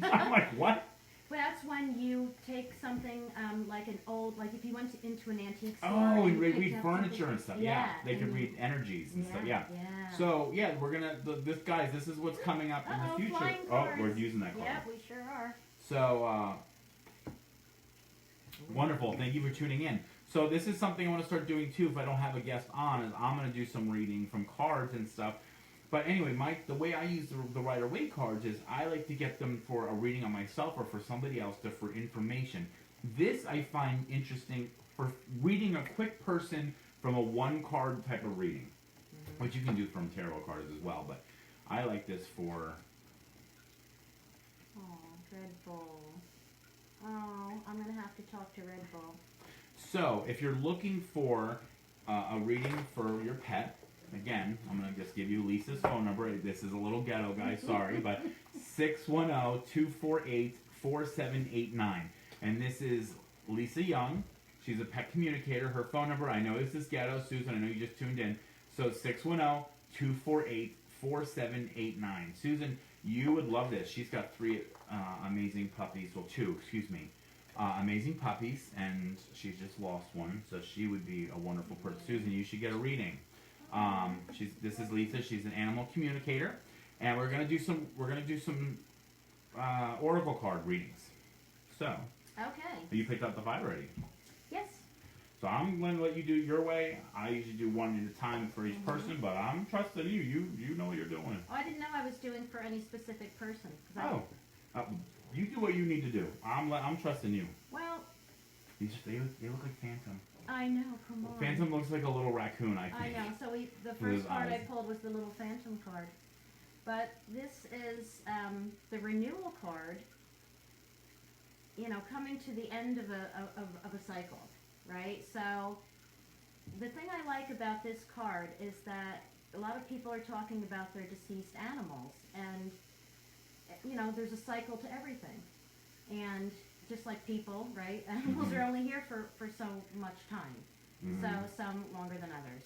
I'm like, what? But that's when you take something like if you went into an antique store. Oh, and read read furniture and stuff. Yeah, they can read energies and stuff. Yeah. So we're gonna this is what's coming up in the future. Oh, we're using that card. Yeah, we sure are. So wonderful. Thank you for tuning in. So this is something I want to start doing too. If I don't have a guest on, is I'm gonna do some reading from cards and stuff. But anyway, the way I use the Rider-Waite cards is I like to get them for a reading on myself or for somebody else for information. This I find interesting for reading a quick person from a 1-card type of reading, which you can do from tarot cards as well. But I like this for... Oh, Red Bull. Oh, I'm going to have to talk to Red Bull. So, if you're looking for a reading for your pet, again, I'm going to just give you Lisa's phone number. This is a little ghetto, guys, sorry, but 610-248-4789. And this is Lisa Young. She's a pet communicator. Her phone number, I know this is ghetto, Susan, I know you just tuned in. So 610-248-4789. Susan, you would love this. She's got 3 amazing puppies, well 2, excuse me. Amazing puppies, and she's just lost one, so she would be a wonderful person. Susan, you should get a reading. This is Lisa. She's an animal communicator, and we're gonna do some oracle card readings. So, Okay. you picked up the 5 already. Yes. So I'm going to let you do your way. I usually do one at a time for each person, but I'm trusting you. You know what you're doing. Oh, I didn't know I was doing for any specific person. You do what you need to do. I'm trusting you. Well, They look like Phantom. I know. Come on. Phantom looks like a little raccoon, I I think. know. So the With first his card I eyes. pulled was the little Phantom card, but this is the renewal card. You know, coming to the end of a cycle, right? So the thing I like about this card is that a lot of people are talking about their deceased animals, and you know, there's a cycle to everything. And just like people, right? Animals are only here for so much time. So some longer than others.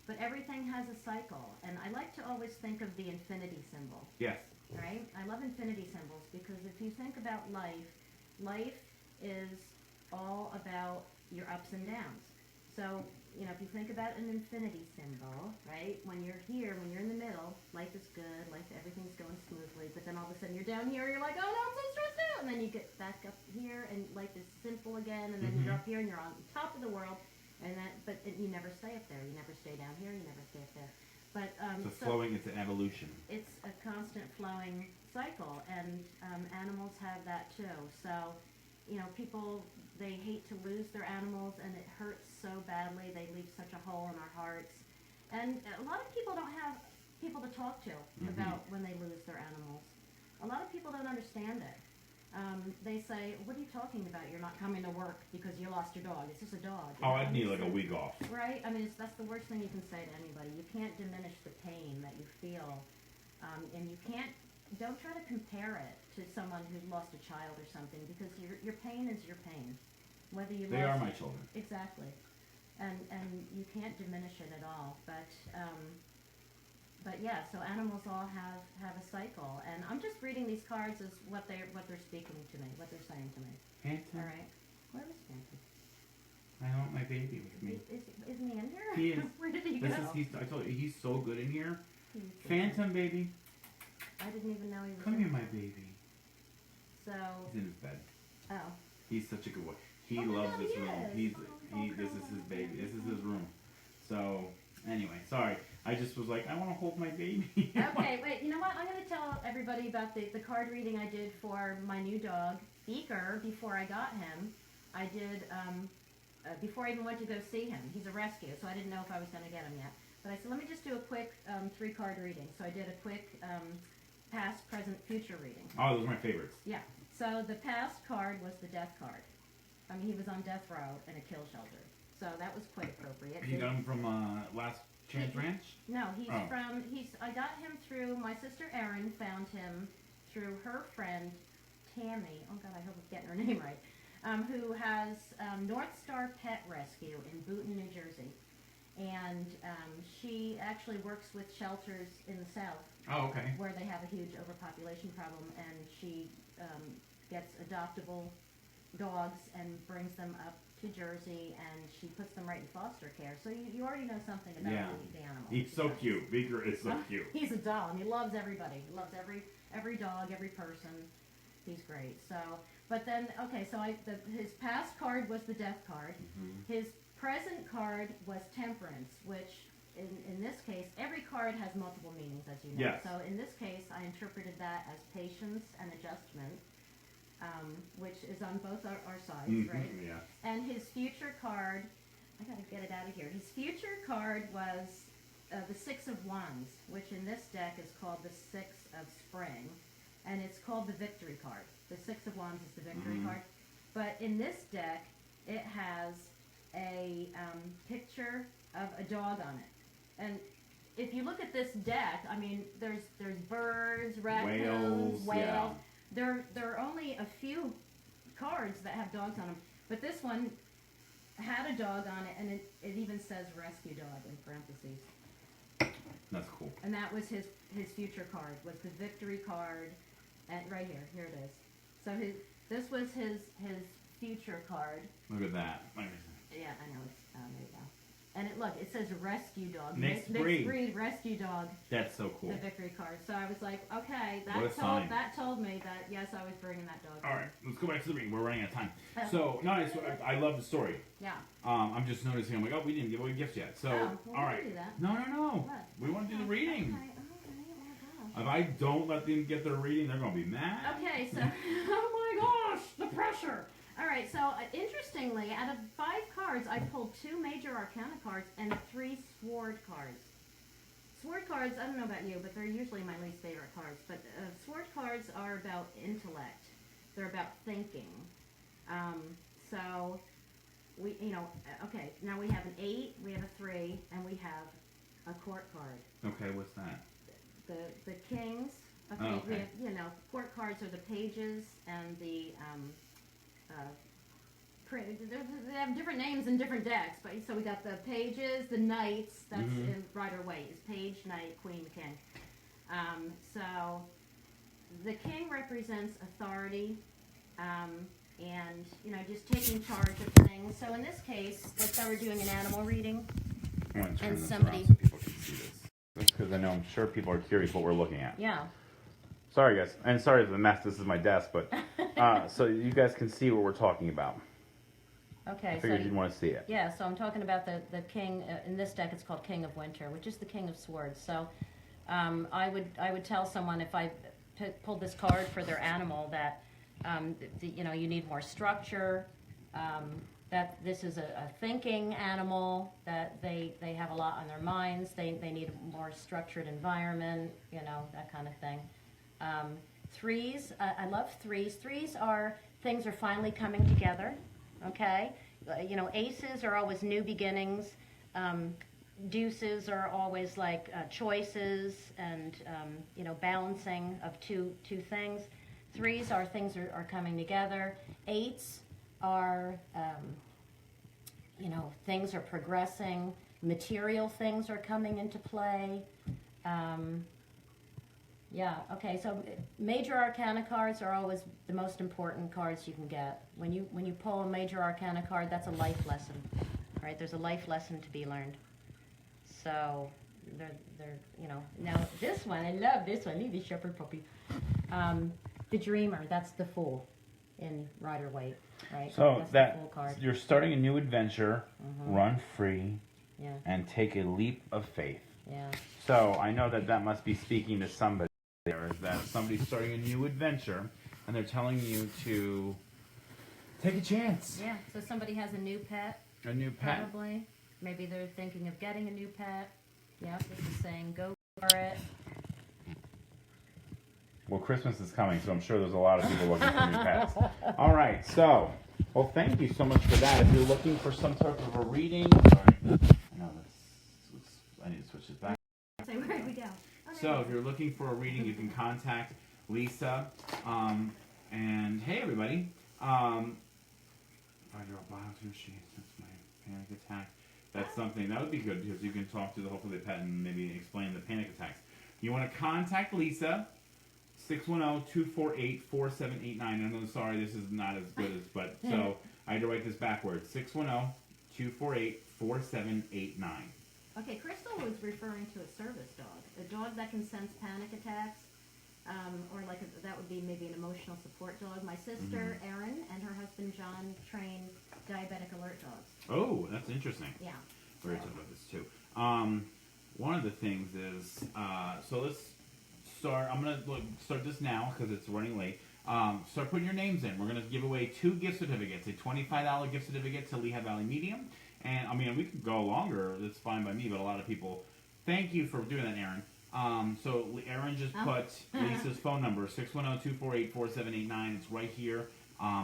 But everything has a cycle. And I like to always think of the infinity symbol. Yes. Right? I love infinity symbols because if you think about life is all about your ups and downs. So, you know, if you think about an infinity symbol, right, when you're here, when you're in the middle, life is good, everything's going smoothly, but then all of a sudden you're down here, you're like, oh no, I'm so stressed out, and then you get back up here, and life is simple again, and then you're up here, and you're on top of the world, but you never stay up there, you never stay down here, you never stay up there. But, It's an evolution. It's a constant flowing cycle, and animals have that too. So, you know, people, they hate to lose their animals, and it hurts so badly. They leave such a hole in our hearts. And a lot of people don't have people to talk to about when they lose their animals. A lot of people don't understand it. They say, what are you talking about? You're not coming to work because you lost your dog. It's just a dog. Oh, I'd need like a week off. Right? I mean, that's the worst thing you can say to anybody. You can't diminish the pain that you feel. And you don't try to compare it to someone who lost a child or something, because your pain is your pain. Whether you They are my children. Exactly. And you can't diminish it at all. But yeah, so animals all have a cycle, and I'm just reading these cards as what they're speaking to me, what they're saying to me. Phantom. All right. Where is Phantom? I want my baby with me. Isn't he in here? He is. Where did he go? I told you, he's so good in here. He's so Phantom, baby. good. I didn't even know he was Come in here, my here. baby. So, He's in his bed. oh. He's such a good boy. He Oh my loves God, this he room. is. This is his baby. This is his room. So, anyway, sorry. I just was like, I want to hold my baby. Okay, wait, you know what? I'm going to tell everybody about the card reading I did for my new dog, Beaker, before I got him. I did, before I even went to go see him. He's a rescue, so I didn't know if I was going to get him yet. But I said, let me just do a quick 3-card reading. So I did a quick past, present, future reading. Oh, those are my favorites. Yeah. So the past card was the death card. I mean, he was on death row in a kill shelter. So that was quite appropriate. You got him from Last Chance Ranch? No, Oh. I got him through, my sister Erin found him through her friend Tammy, oh God, I hope I'm getting her name right, who has North Star Pet Rescue in Boonton, New Jersey. And she actually works with shelters in the South. Oh, okay. Where they have a huge overpopulation problem, and she gets adoptable dogs and brings them up to Jersey, and she puts them right in foster care. So you already know something about the animal. He's so cute. Beaker is so cute. He's a doll, and he loves everybody. He loves every dog, every person. He's great. So, but then, okay, so his past card was the death card. His present card was temperance, which in this case, every card has multiple meanings, as you know. Yes. So in this case, I interpreted that as patience and adjustment, which is on both our sides, right? Yeah. And his future card, I gotta get it out of here. His future card was the Six of Wands, which in this deck is called the Six of Spring, and it's called the Victory card. The Six of Wands is the Victory card, but in this deck, it has a picture of a dog on it. And if you look at this deck, I mean, there's birds, raccoons, Whales, yeah. There are only a few cards that have dogs on them, but this one had a dog on it, and it even says rescue dog in parentheses. That's cool. And that was his future card, was the victory card, and right here it is. So this was his future card. Look at that. Yeah, I know. There you go. And it says rescue dog. Mixed breed rescue dog. That's so cool. The victory card. So I was like, okay, What that told me that yes, I was bringing that dog. All right, let's go back to the reading. We're running out of time. So nice. I love the story. Yeah. I'm just noticing. I'm like, oh, we didn't give away gifts yet. So well, all right. Do that. No. What? We want to do the reading. Okay. Oh my gosh. If I don't let them get their reading, they're gonna be mad. Okay, so oh my gosh, the pressure. All right, so interestingly, out of 5 cards, I pulled 2 major arcana cards and 3 sword cards. Sword cards, I don't know about you, but they're usually my least favorite cards. But sword cards are about intellect. They're about thinking. So we, okay, now we have an 8, we have a 3, and we have a court card. Okay, what's that? The kings. Okay, Oh, okay. we have, court cards are the pages and the they have different names in different decks, but so we got the pages, the knights. That's in Rider-Waite. Is page, knight, queen, king. So the king represents authority, and just taking charge of things. So in this case, let's say we're doing an animal reading, I'm gonna turn and this somebody. around so people can see this. That's because I know I'm sure people are curious what we're looking at. Yeah. Sorry, guys, and sorry for the mess. This is my desk, but so you guys can see what we're talking about. Okay. I figured you'd want to see it. Yeah, so I'm talking about the king, in this deck it's called King of Winter, which is the King of Swords. So I would tell someone if I pulled this card for their animal that, you need more structure, that this is a thinking animal, that they have a lot on their minds, they need a more structured environment, that kind of thing. 3s, I love 3s. 3s things are finally coming together. Okay, aces are always new beginnings. Deuces are always like choices and balancing of two things. 3s are things are coming together. 8s are things are progressing. Material things are coming into play. Yeah, okay, so major arcana cards are always the most important cards you can get. When you pull a major arcana card, that's a life lesson, right? There's a life lesson to be learned. So, they're now this one, I love this one, leave the shepherd puppy. The Dreamer, that's the Fool in Rider-Waite, right? So that's the Fool card. You're starting a new adventure, run free, Yeah. and take a leap of faith. Yeah. So I know that must be speaking to somebody. There is that somebody's starting a new adventure, and they're telling you to take a chance. Yeah, so somebody has a new pet. A new pet. Probably. Maybe they're thinking of getting a new pet. Yeah, this is saying go for it. Well, Christmas is coming, so I'm sure there's a lot of people looking for new pets. All right, so, well, thank you so much for that. If you're looking for some sort of a reading, sorry, I need to switch this back. Say, where we go? So, if you're looking for a reading, you can contact Lisa. And hey, everybody. If I draw bottom two sheets, that's my panic attack. That's something that would be good because you can talk to hopefully the pet and maybe explain the panic attacks. You want to contact Lisa, 610-248-4789. I'm sorry, this is not as good as, but so I had to write this backwards. 610-248-4789. Okay, Crystal was referring to a service dog, a dog that can sense panic attacks, or that would be maybe an emotional support dog. My sister Erin and her husband John train diabetic alert dogs. Oh, that's interesting. Yeah. We're going to talk about this too. One of the things is, so let's start. I'm going to start this now because it's running late. Start putting your names in. We're going to give away 2 gift certificates, a $25 gift certificate to Lehigh Valley Medium. And, I mean, we could go longer. That's fine by me, but a lot of people, thank you for doing that, Erin. So Erin just put Lisa's phone number, 610-248-4789. It's right here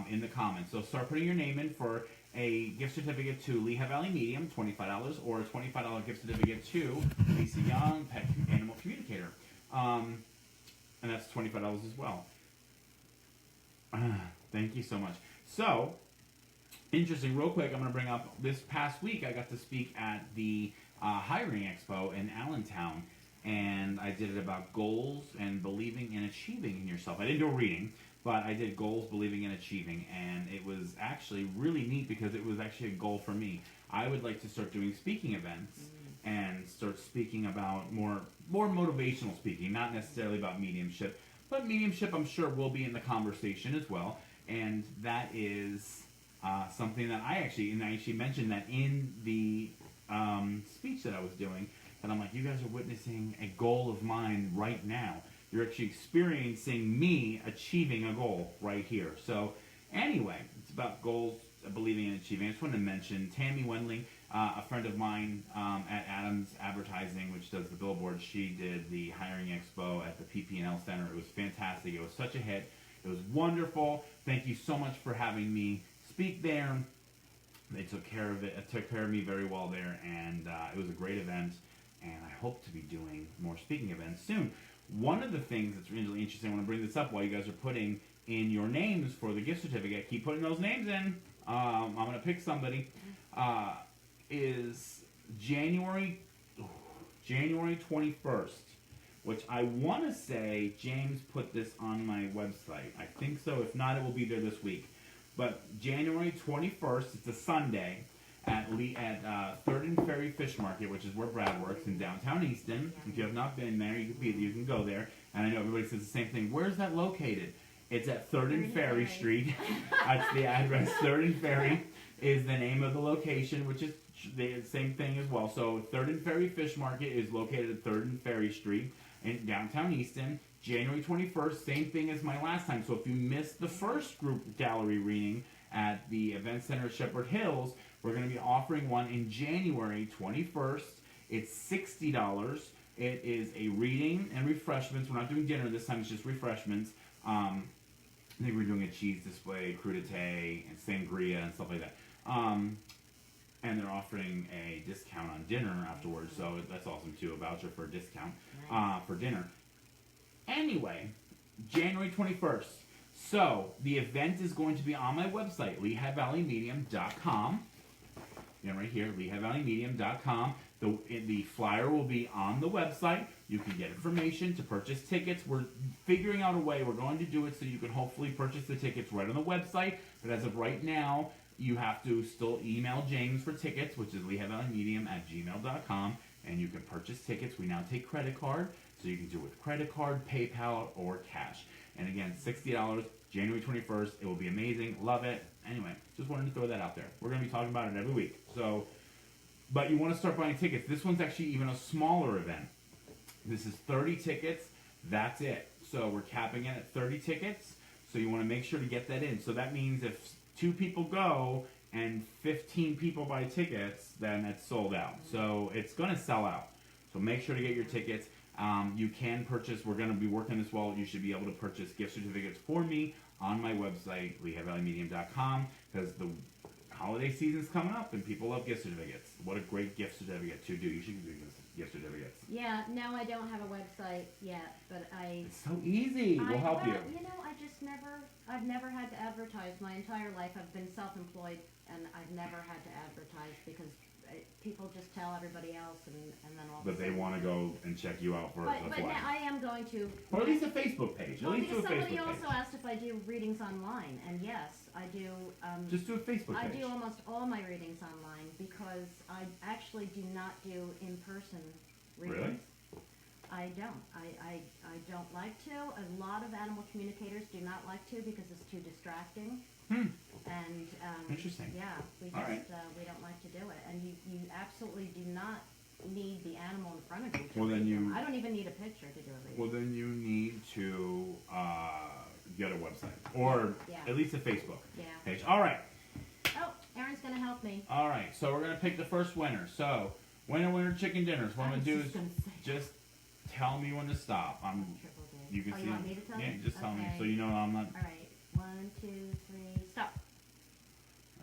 in the comments. So start putting your name in for a gift certificate to Lehigh Valley Medium, $25, or a $25 gift certificate to Lisa Young, Pet Animal Communicator. And that's $25 as well. Thank you so much. So, interesting, real quick, I'm going to bring up, this past week I got to speak at the Hiring Expo in Allentown, and I did it about goals and believing and achieving in yourself. I didn't do a reading, but I did goals, believing, and achieving, and it was actually really neat because it was actually a goal for me. I would like to start doing speaking events and start speaking about more motivational speaking, not necessarily about mediumship, but mediumship I'm sure will be in the conversation as well, and that is something that I actually mentioned that in the speech that I was doing, and I'm like, you guys are witnessing a goal of mine right now. You're actually experiencing me achieving a goal right here. So anyway, it's about goals, believing, and achieving. I just wanted to mention Tammy Wendling, a friend of mine at Adams Advertising, which does the billboard. She did the Hiring Expo at the PP&L Center. It was fantastic. It was such a hit. It was wonderful. Thank you so much for having me speak there. They took care of it. It took care of me very well there, and it was a great event. And I hope to be doing more speaking events soon. One of the things that's really interesting, I want to bring this up while you guys are putting in your names for the gift certificate. Keep putting those names in. I'm going to pick somebody. Is January 21st, which I want to say James put this on my website. I think so. If not, it will be there this week. But January 21st, it's a Sunday, at 3rd and Ferry Fish Market, which is where Brad works in downtown Easton. If you have not been there, you can go there. And I know everybody says the same thing. Where's that located? It's at 3rd and Ferry Street. That's the address. 3rd and Ferry is the name of the location, which is the same thing as well. So 3rd and Ferry Fish Market is located at 3rd and Ferry Street in downtown Easton. January 21st, same thing as my last time. So if you missed the first group gallery reading at the Event Center at Shepherd Hills, we're going to be offering one in January 21st. It's $60. It is a reading and refreshments. We're not doing dinner this time. It's just refreshments. I think we're doing a cheese display, crudité, and sangria, and stuff like that. And they're offering a discount on dinner afterwards, so that's awesome too. A voucher for a discount for dinner. Anyway, January 21st. So the event is going to be on my website, LehighValleyMedium.com. Again, right here, LehighValleyMedium.com. The flyer will be on the website. You can get information to purchase tickets. We're figuring out a way. We're going to do it so you can hopefully purchase the tickets right on the website. But as of right now, you have to still email James for tickets, which is LehighValleyMedium@gmail.com. And you can purchase tickets. We now take credit card, so you can do it with credit card, PayPal, or cash. And again, $60, January 21st. It will be amazing. Love it. Anyway, just wanted to throw that out there. We're going to be talking about it every week. So, but you want to start buying tickets. This one's actually even a smaller event. This is 30 tickets. That's it. So we're capping it at 30 tickets. So you want to make sure to get that in. So that means if 2 people go and 15 people buy tickets, then it's sold out. So it's going to sell out. So make sure to get your tickets. You can purchase, we're going to be working this well, you should be able to purchase gift certificates for me on my website, LehighValleyMedium.com, because the holiday season's coming up and people love gift certificates. What a great gift certificate to do. You should do gift certificates. Yeah, no, I don't have a website yet, but It's so easy. We'll help you. You know, I've never had to advertise my entire life. I've been self-employed, and I've never had to advertise because people just tell everybody else, and then all. But they want to go and check you out for a But now I am going to. Or at least a Facebook page. Well, at least do a because Facebook somebody page. also asked if I do readings online, and yes, I do. Just do a Facebook page. I do almost all my readings online because I actually do not do in-person readings. Really? I don't. I don't like to. A lot of animal communicators do not like to because it's too distracting. And Interesting. Yeah, we just we don't like to do it. And you absolutely do not need the animal in front of you. Well, then you. I don't even need a picture to do a reading. Well, then you need to get a website or at least a Facebook page. All right. Oh, Aaron's gonna help me. All right. So we're gonna pick the first winner. So winner chicken dinners. What I'm gonna do is just tell me when to stop. You can see. You want me to tell you? Yeah, just tell me so you know I'm not. All right. 1, 2, 3, stop.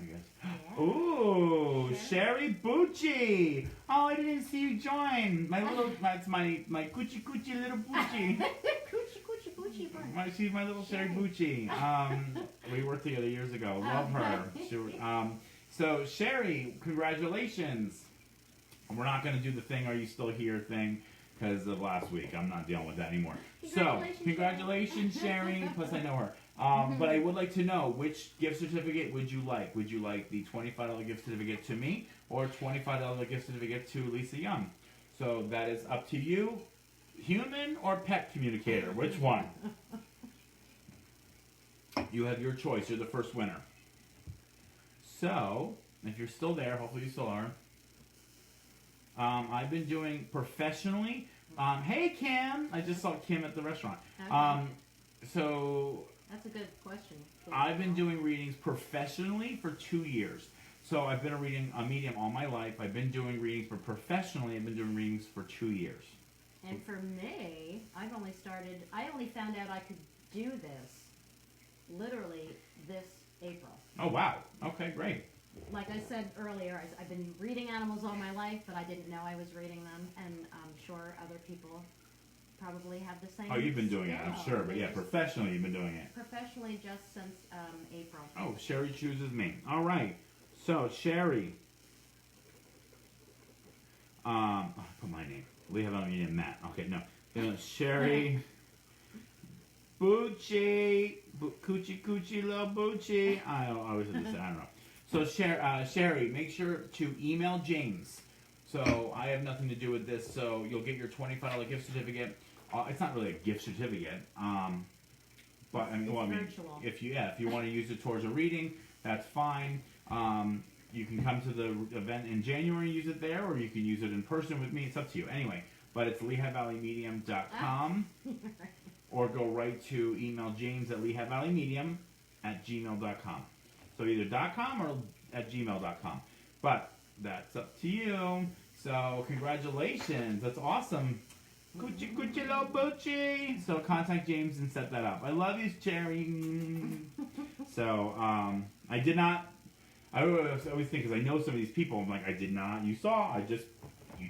I guess. Yeah. Ooh, Sherry Bucci. Oh, I didn't see you join. That's my coochie coochie little Bucci. Coochie Bucci bun. She's my little Sherry Bucci. We worked together years ago. Love her. So Sherry, congratulations. We're not going to do the thing, are you still here thing, because of last week. I'm not dealing with that anymore. Congratulations, Sherry. Plus, I know her. But I would like to know, which gift certificate would you like? Would you like the $25 gift certificate to me or $25 gift certificate to Lisa Young? So that is up to you. Human or pet communicator? Which one? You have your choice. You're the first winner. So, if you're still there, hopefully you still are. I've been doing professionally. Hey, Kim. I just saw Kim at the restaurant. Okay. So That's a good question. I've been doing readings professionally for 2 years. So I've been a medium all my life. I've been doing readings, but professionally I've been doing readings for 2 years. And for me, I only found out I could do this literally this April. Oh, wow. Okay, great. Like I said earlier, I've been reading animals all my life, but I didn't know I was reading them, and I'm sure other people probably have the same. Oh, you've been doing it, I'm skill. sure. But yeah, professionally you've been doing it. Professionally just since April. Oh, Sherry chooses me. All right. So, Sherry. I'll put my name. We have medium Matt. Okay, no. Sherry. Bucci. Coochie, little Bucci. I always have to say, I don't know. So, Sherry, make sure to email James. So, I have nothing to do with this, so you'll get your $25 gift certificate. It's not really a gift certificate. But virtual. if you want to use it towards a reading, that's fine. You can come to the event in January and use it there, or you can use it in person with me. It's up to you. Anyway, but it's LehighValleyMedium.com, or go right to email James at LehighValleyMedium@gmail.com. So either .com or at gmail.com. But that's up to you. So congratulations. That's awesome. Coochie little Bucci. So contact James and set that up. I love you, Cherry. So I did not. I always think, because I know some of these people, I'm like, I did not. You saw. You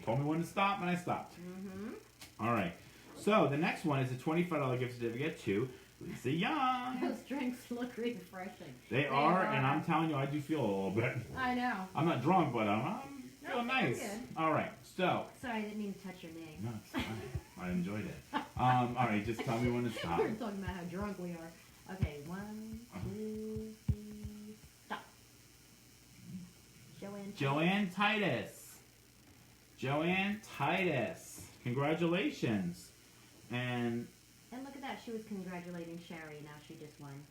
told me when to stop, and I stopped. Mm-hmm. All right. So the next one is a $25 gift certificate to Lisa Young. Those drinks look refreshing. They are, and I'm telling you, I do feel a little bit. I know. I'm not drunk, but I'm feeling nice. Good. All right, so. Sorry, I didn't mean to touch your knee. No, it's fine. I enjoyed it. All right, just tell me when to stop. We're talking about how drunk we are. Okay, 1, 2, 3, stop. Joanne Titus. Congratulations. And look at that. She was congratulating Sherry. Now she just won.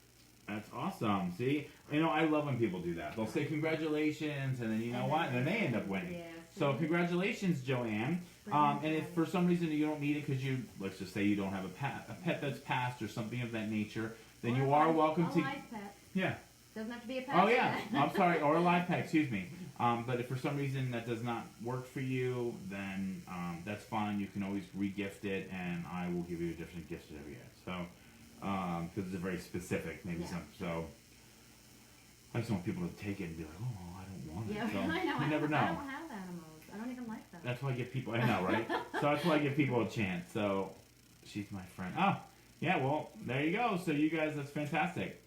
That's awesome. See? I love when people do that. They'll say congratulations, and then you know what? And then they end up winning. Yeah, so congratulations, Joanne. And if for some reason you don't need it because let's just say you don't have a pet that's passed or something of that nature, then you are welcome to. A live pet. Yeah. Doesn't have to be a pet. Oh yeah. I'm sorry, or a live pet. Excuse me. But if for some reason that does not work for you, then that's fine. You can always re-gift it, and I will give you a different gift certificate. So, because it's very specific, maybe so. I just want people to take it and be like, oh, I don't want it. Yeah, So, I know. you never know. I don't have animals. I don't even like them. That's why I give people. I know, right? So that's why I give people a chance. So, she's my friend. Oh, yeah. Well, there you go. So you guys, that's fantastic.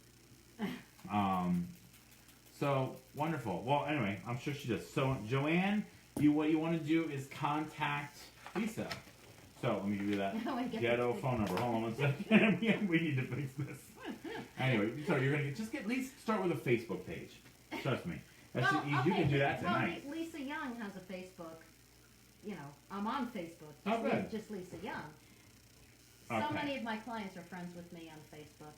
So wonderful. Well, anyway, I'm sure she does. So Joanne, what you want to do is contact Lisa. So let me give you that ghetto phone number. Hold on one second. We need to fix this. Anyway, so you're gonna at least start with a Facebook page. Trust me. You can do that tonight. Well, Lisa Young has a Facebook. I'm on Facebook. Oh, good. Just Lisa Young. So many of my clients are friends with me on Facebook.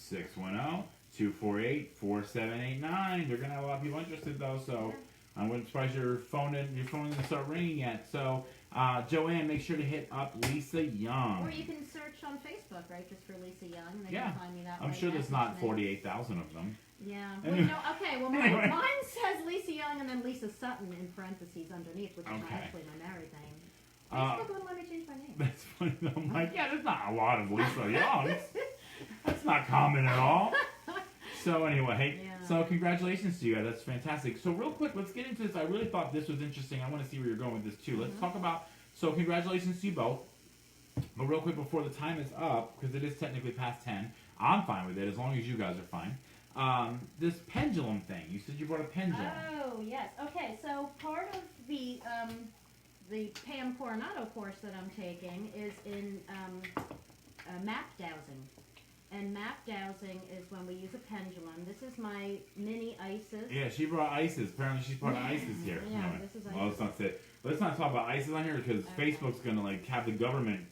610-248-4789. You're gonna have a lot of people interested though, so I wouldn't surprise your phone didn't start ringing yet. So Joanne, make sure to hit up Lisa Young. Or you can search on Facebook, right? Just for Lisa Young, and they can find me that I'm way. sure there's not 48,000 of them. Yeah. Anyway. Well, mine says Lisa Young and then Lisa Sutton in parentheses underneath, which is actually my married name. Facebook wouldn't let me change my name. That's funny. I'm like, there's not a lot of Lisa Youngs. That's not common at all. So anyway, Yeah. so congratulations to you guys. That's fantastic. So real quick, let's get into this. I really thought this was interesting. I want to see where you're going with this too. Let's talk about. So congratulations to you both. But real quick before the time is up, because it is technically past 10, I'm fine with it as long as you guys are fine. This pendulum thing. You said you brought a pendulum. Oh yes. Okay. So part of the Pam Coronado course that I'm taking is in map dowsing. And map dowsing is when we use a pendulum. This is my mini ISIS. Yeah, she brought ISIS. Apparently, she's part of ISIS here. Yeah, Anyway, this is well, let's not talk about ISIS on here because Okay. Facebook's gonna like have the government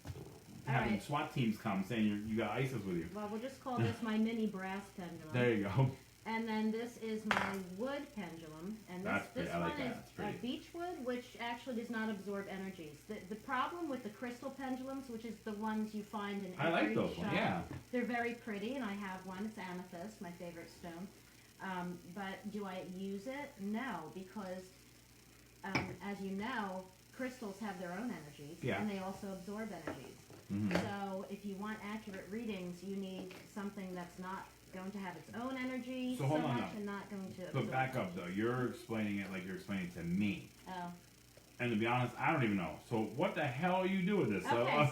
having Alright. SWAT teams come saying you got ISIS with you. Well, we'll just call this my mini brass pendulum. There you go. And then this is my wood pendulum, and That's this pretty. I like one that. is That's pretty. beechwood, which actually does not absorb energies. The problem with the crystal pendulums, which is the ones you find in I every like those shop, ones. Yeah. they're very pretty, and I have one. It's amethyst, my favorite stone. But do I use it? No, because as you know, crystals have their own energies, Yeah. and they also absorb energies. Mm-hmm. So if you want accurate readings, you need something that's not going to have its own energy So hold on, much no. and not going to But absorb. back up though. You're explaining it like you're explaining it to me. Oh. And to be honest, I don't even know. So what the hell do you do with this? Okay,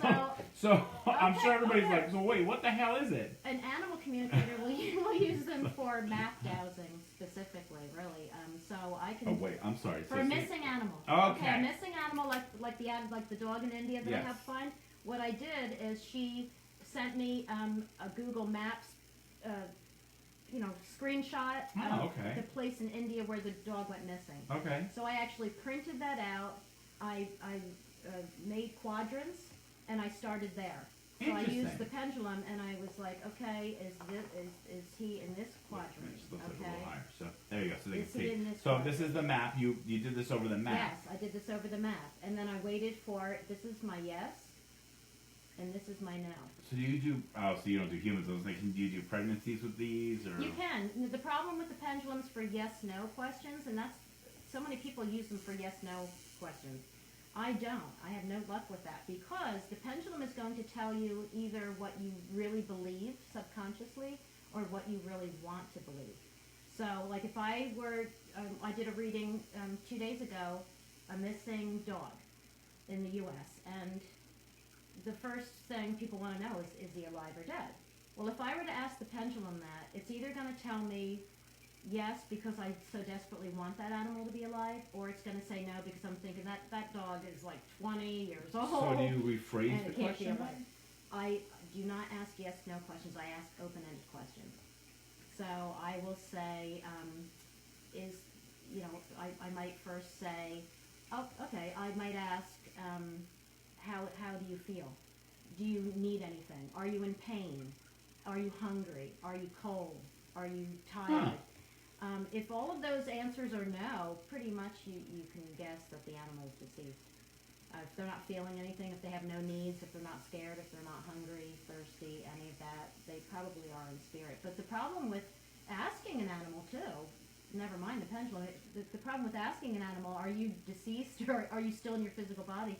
so I'm sure everybody's okay. like, so wait, what the hell is it? An animal communicator will use them for map dowsing specifically, really. So I can Oh wait, I'm sorry. for a missing animal. Okay. A missing animal like the dog in India that Yes. I have find. What I did is she sent me a Google Maps, screenshot Oh, of okay. the place in India where the dog went missing. Okay. So I actually printed that out. I made quadrants, and I started there. So I Interesting. used the pendulum, and I was like, okay, is he in this quadrant? It just looks like a Okay. little higher. So there you go. So they Is can he see. in this So quadrant? this is the map. You did this over the map. Yes, I did this over the map, and then I waited for it. This is my yes, and this is my no. So do you do? Oh, so you don't do humans. I was thinking, do you do pregnancies with these or? You can. The problem with the pendulums for yes/no questions, and that's so many people use them for yes/no questions. I don't. I have no luck with that because the pendulum is going to tell you either what you really believe subconsciously or what you really want to believe. So, like if I were, I did a reading 2 days ago, a missing dog in the U.S., and the first thing people want to know is he alive or dead? Well, if I were to ask the pendulum that, it's either going to tell me yes, because I so desperately want that animal to be alive, or it's going to say no because I'm thinking that dog is like 20 years old. So do you rephrase and the it can't be question? alive. I do not ask yes/no questions. I ask open-ended questions. So I will say, I might first say, oh, okay. I might ask, how do you feel? Do you need anything? Are you in pain? Are you hungry? Are you cold? Are you tired? If all of those answers are no, pretty much you can guess that the animal is deceased. If they're not feeling anything, if they have no needs, if they're not scared, if they're not hungry, thirsty, any of that, they probably are in spirit. But the problem with asking an animal too, never mind the pendulum, the problem with asking an animal, are you deceased or are you still in your physical body?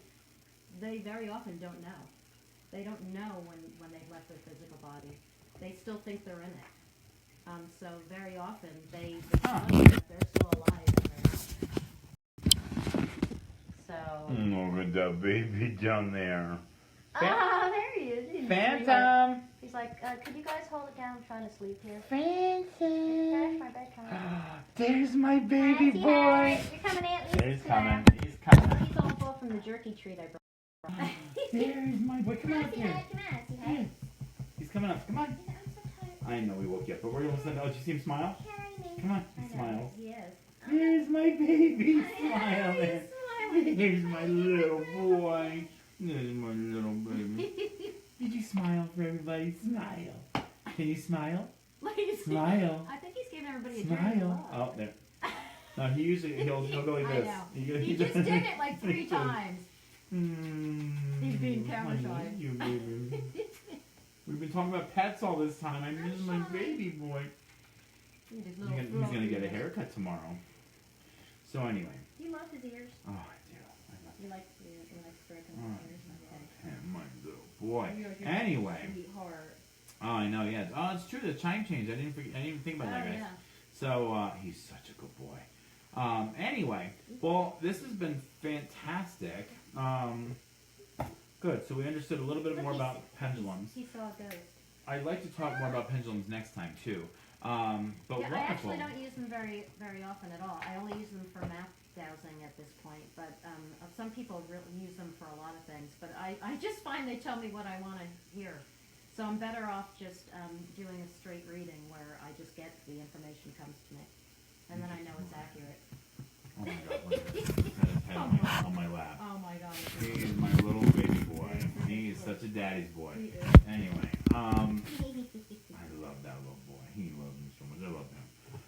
They very often don't know. They don't know when they've left their physical body. They still think they're in it. So very often they tell you that they're still alive and they're not. So. Look at that baby down there. Ah, there he is. He's Phantom. He's like, could you guys hold it down? I'm trying to sleep here. Phantom. Finish my bedtime. There's my baby Hi, boy. You're coming, Aunt Lisa. He's coming. He's coming. He's all full from the jerky treat I brought. There's my boy. Come on here. Come on, say hi. He's coming up. Come on. I'm so tired. I know we woke you up, but we're almost done. Oh, did you see him smile? Tiny. Come on. I He know, smiles. He is. There's my baby smiling. He's smiling. Here's my little boy. There's my little baby. Did you smile for everybody? Smile. Can you smile? Smile. I think he's giving everybody a jerky Smile. look. Oh, there. No, he'll go like I this. know. He He just did it like 3 times. He's being camera shy. I miss you, baby. We've been talking about pets all this time. I miss my baby boy. He's He's gonna get a haircut tomorrow. So anyway. Do you love his ears? Oh, I do. I love You like stroking Oh, his ears? Okay. him, my little boy. You're Anyway, sweetheart. Oh, I know, yeah. Oh, it's true. The chime changed. I didn't even think about that, guys. Yeah. So he's such a good boy. Anyway, well, this has been fantastic. Good. So we understood a little bit more about pendulums. He saw a ghost. I'd like to talk more about pendulums next time too. But yeah, wonderful. I actually don't use them very often at all. I only use them for map dowsing at this point. But some people really use them for a lot of things. But I just find they tell me what I want to hear. So I'm better off just doing a straight reading where I just get the information comes to me. And then I know it's accurate. Oh my God! Look at this. Head on my lap. Oh my God. He is my little baby boy. He is such a daddy's boy. Anyway, I love that little boy. He loves me so much. I love him.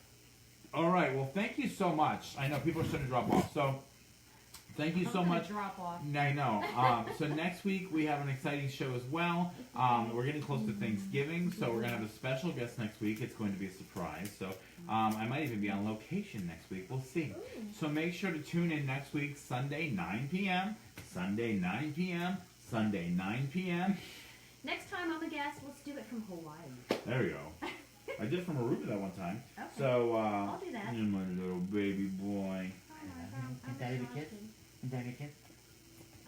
All right. Well, thank you so much. I know people are starting to drop off. So, thank you so much. Drop off. I know. So next week we have an exciting show as well. We're getting close to Thanksgiving, so we're going to have a special guest next week. It's going to be a surprise. So I might even be on location next week. We'll see. So make sure to tune in next week, Sunday, 9 p.m. Sunday, 9 p.m. Sunday, 9 p.m. Next time I'm a guest, let's do it from Hawaii. There you go. I did it from Aruba that one time. Okay. So, I'll do that. you're my little baby boy. Is Daddy the kid? Is Daddy the kid?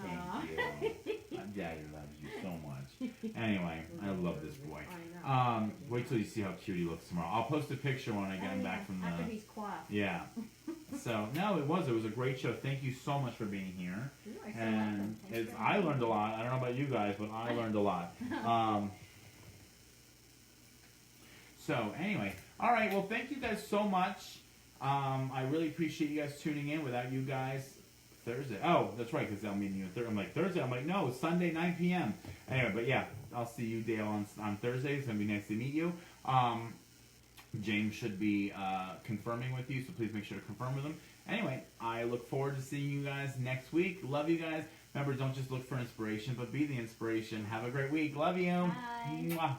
Thank you. My daddy loves you so much. Anyway, I love this boy. I know. Wait till you see how cute he looks tomorrow. I'll post a picture when I get him back from the... After he's coiffed. Yeah. So, no, it was a great show. Thank you so much for being here. You are so And welcome. Thanks for I having learned me. a lot. I don't know about you guys, but I learned a lot. So, anyway. All right, well, thank you guys so much. I really appreciate you guys tuning in. Without you guys... Thursday. Oh, that's right, because I'm meeting you on Thursday. I'm like, Thursday? I'm like, no, it's Sunday, 9 p.m. Anyway, but yeah, I'll see you, Dale, on Thursday. It's going to be nice to meet you. James should be confirming with you, so please make sure to confirm with him. Anyway, I look forward to seeing you guys next week. Love you guys. Remember, don't just look for inspiration, but be the inspiration. Have a great week. Love you. Bye. Mwah.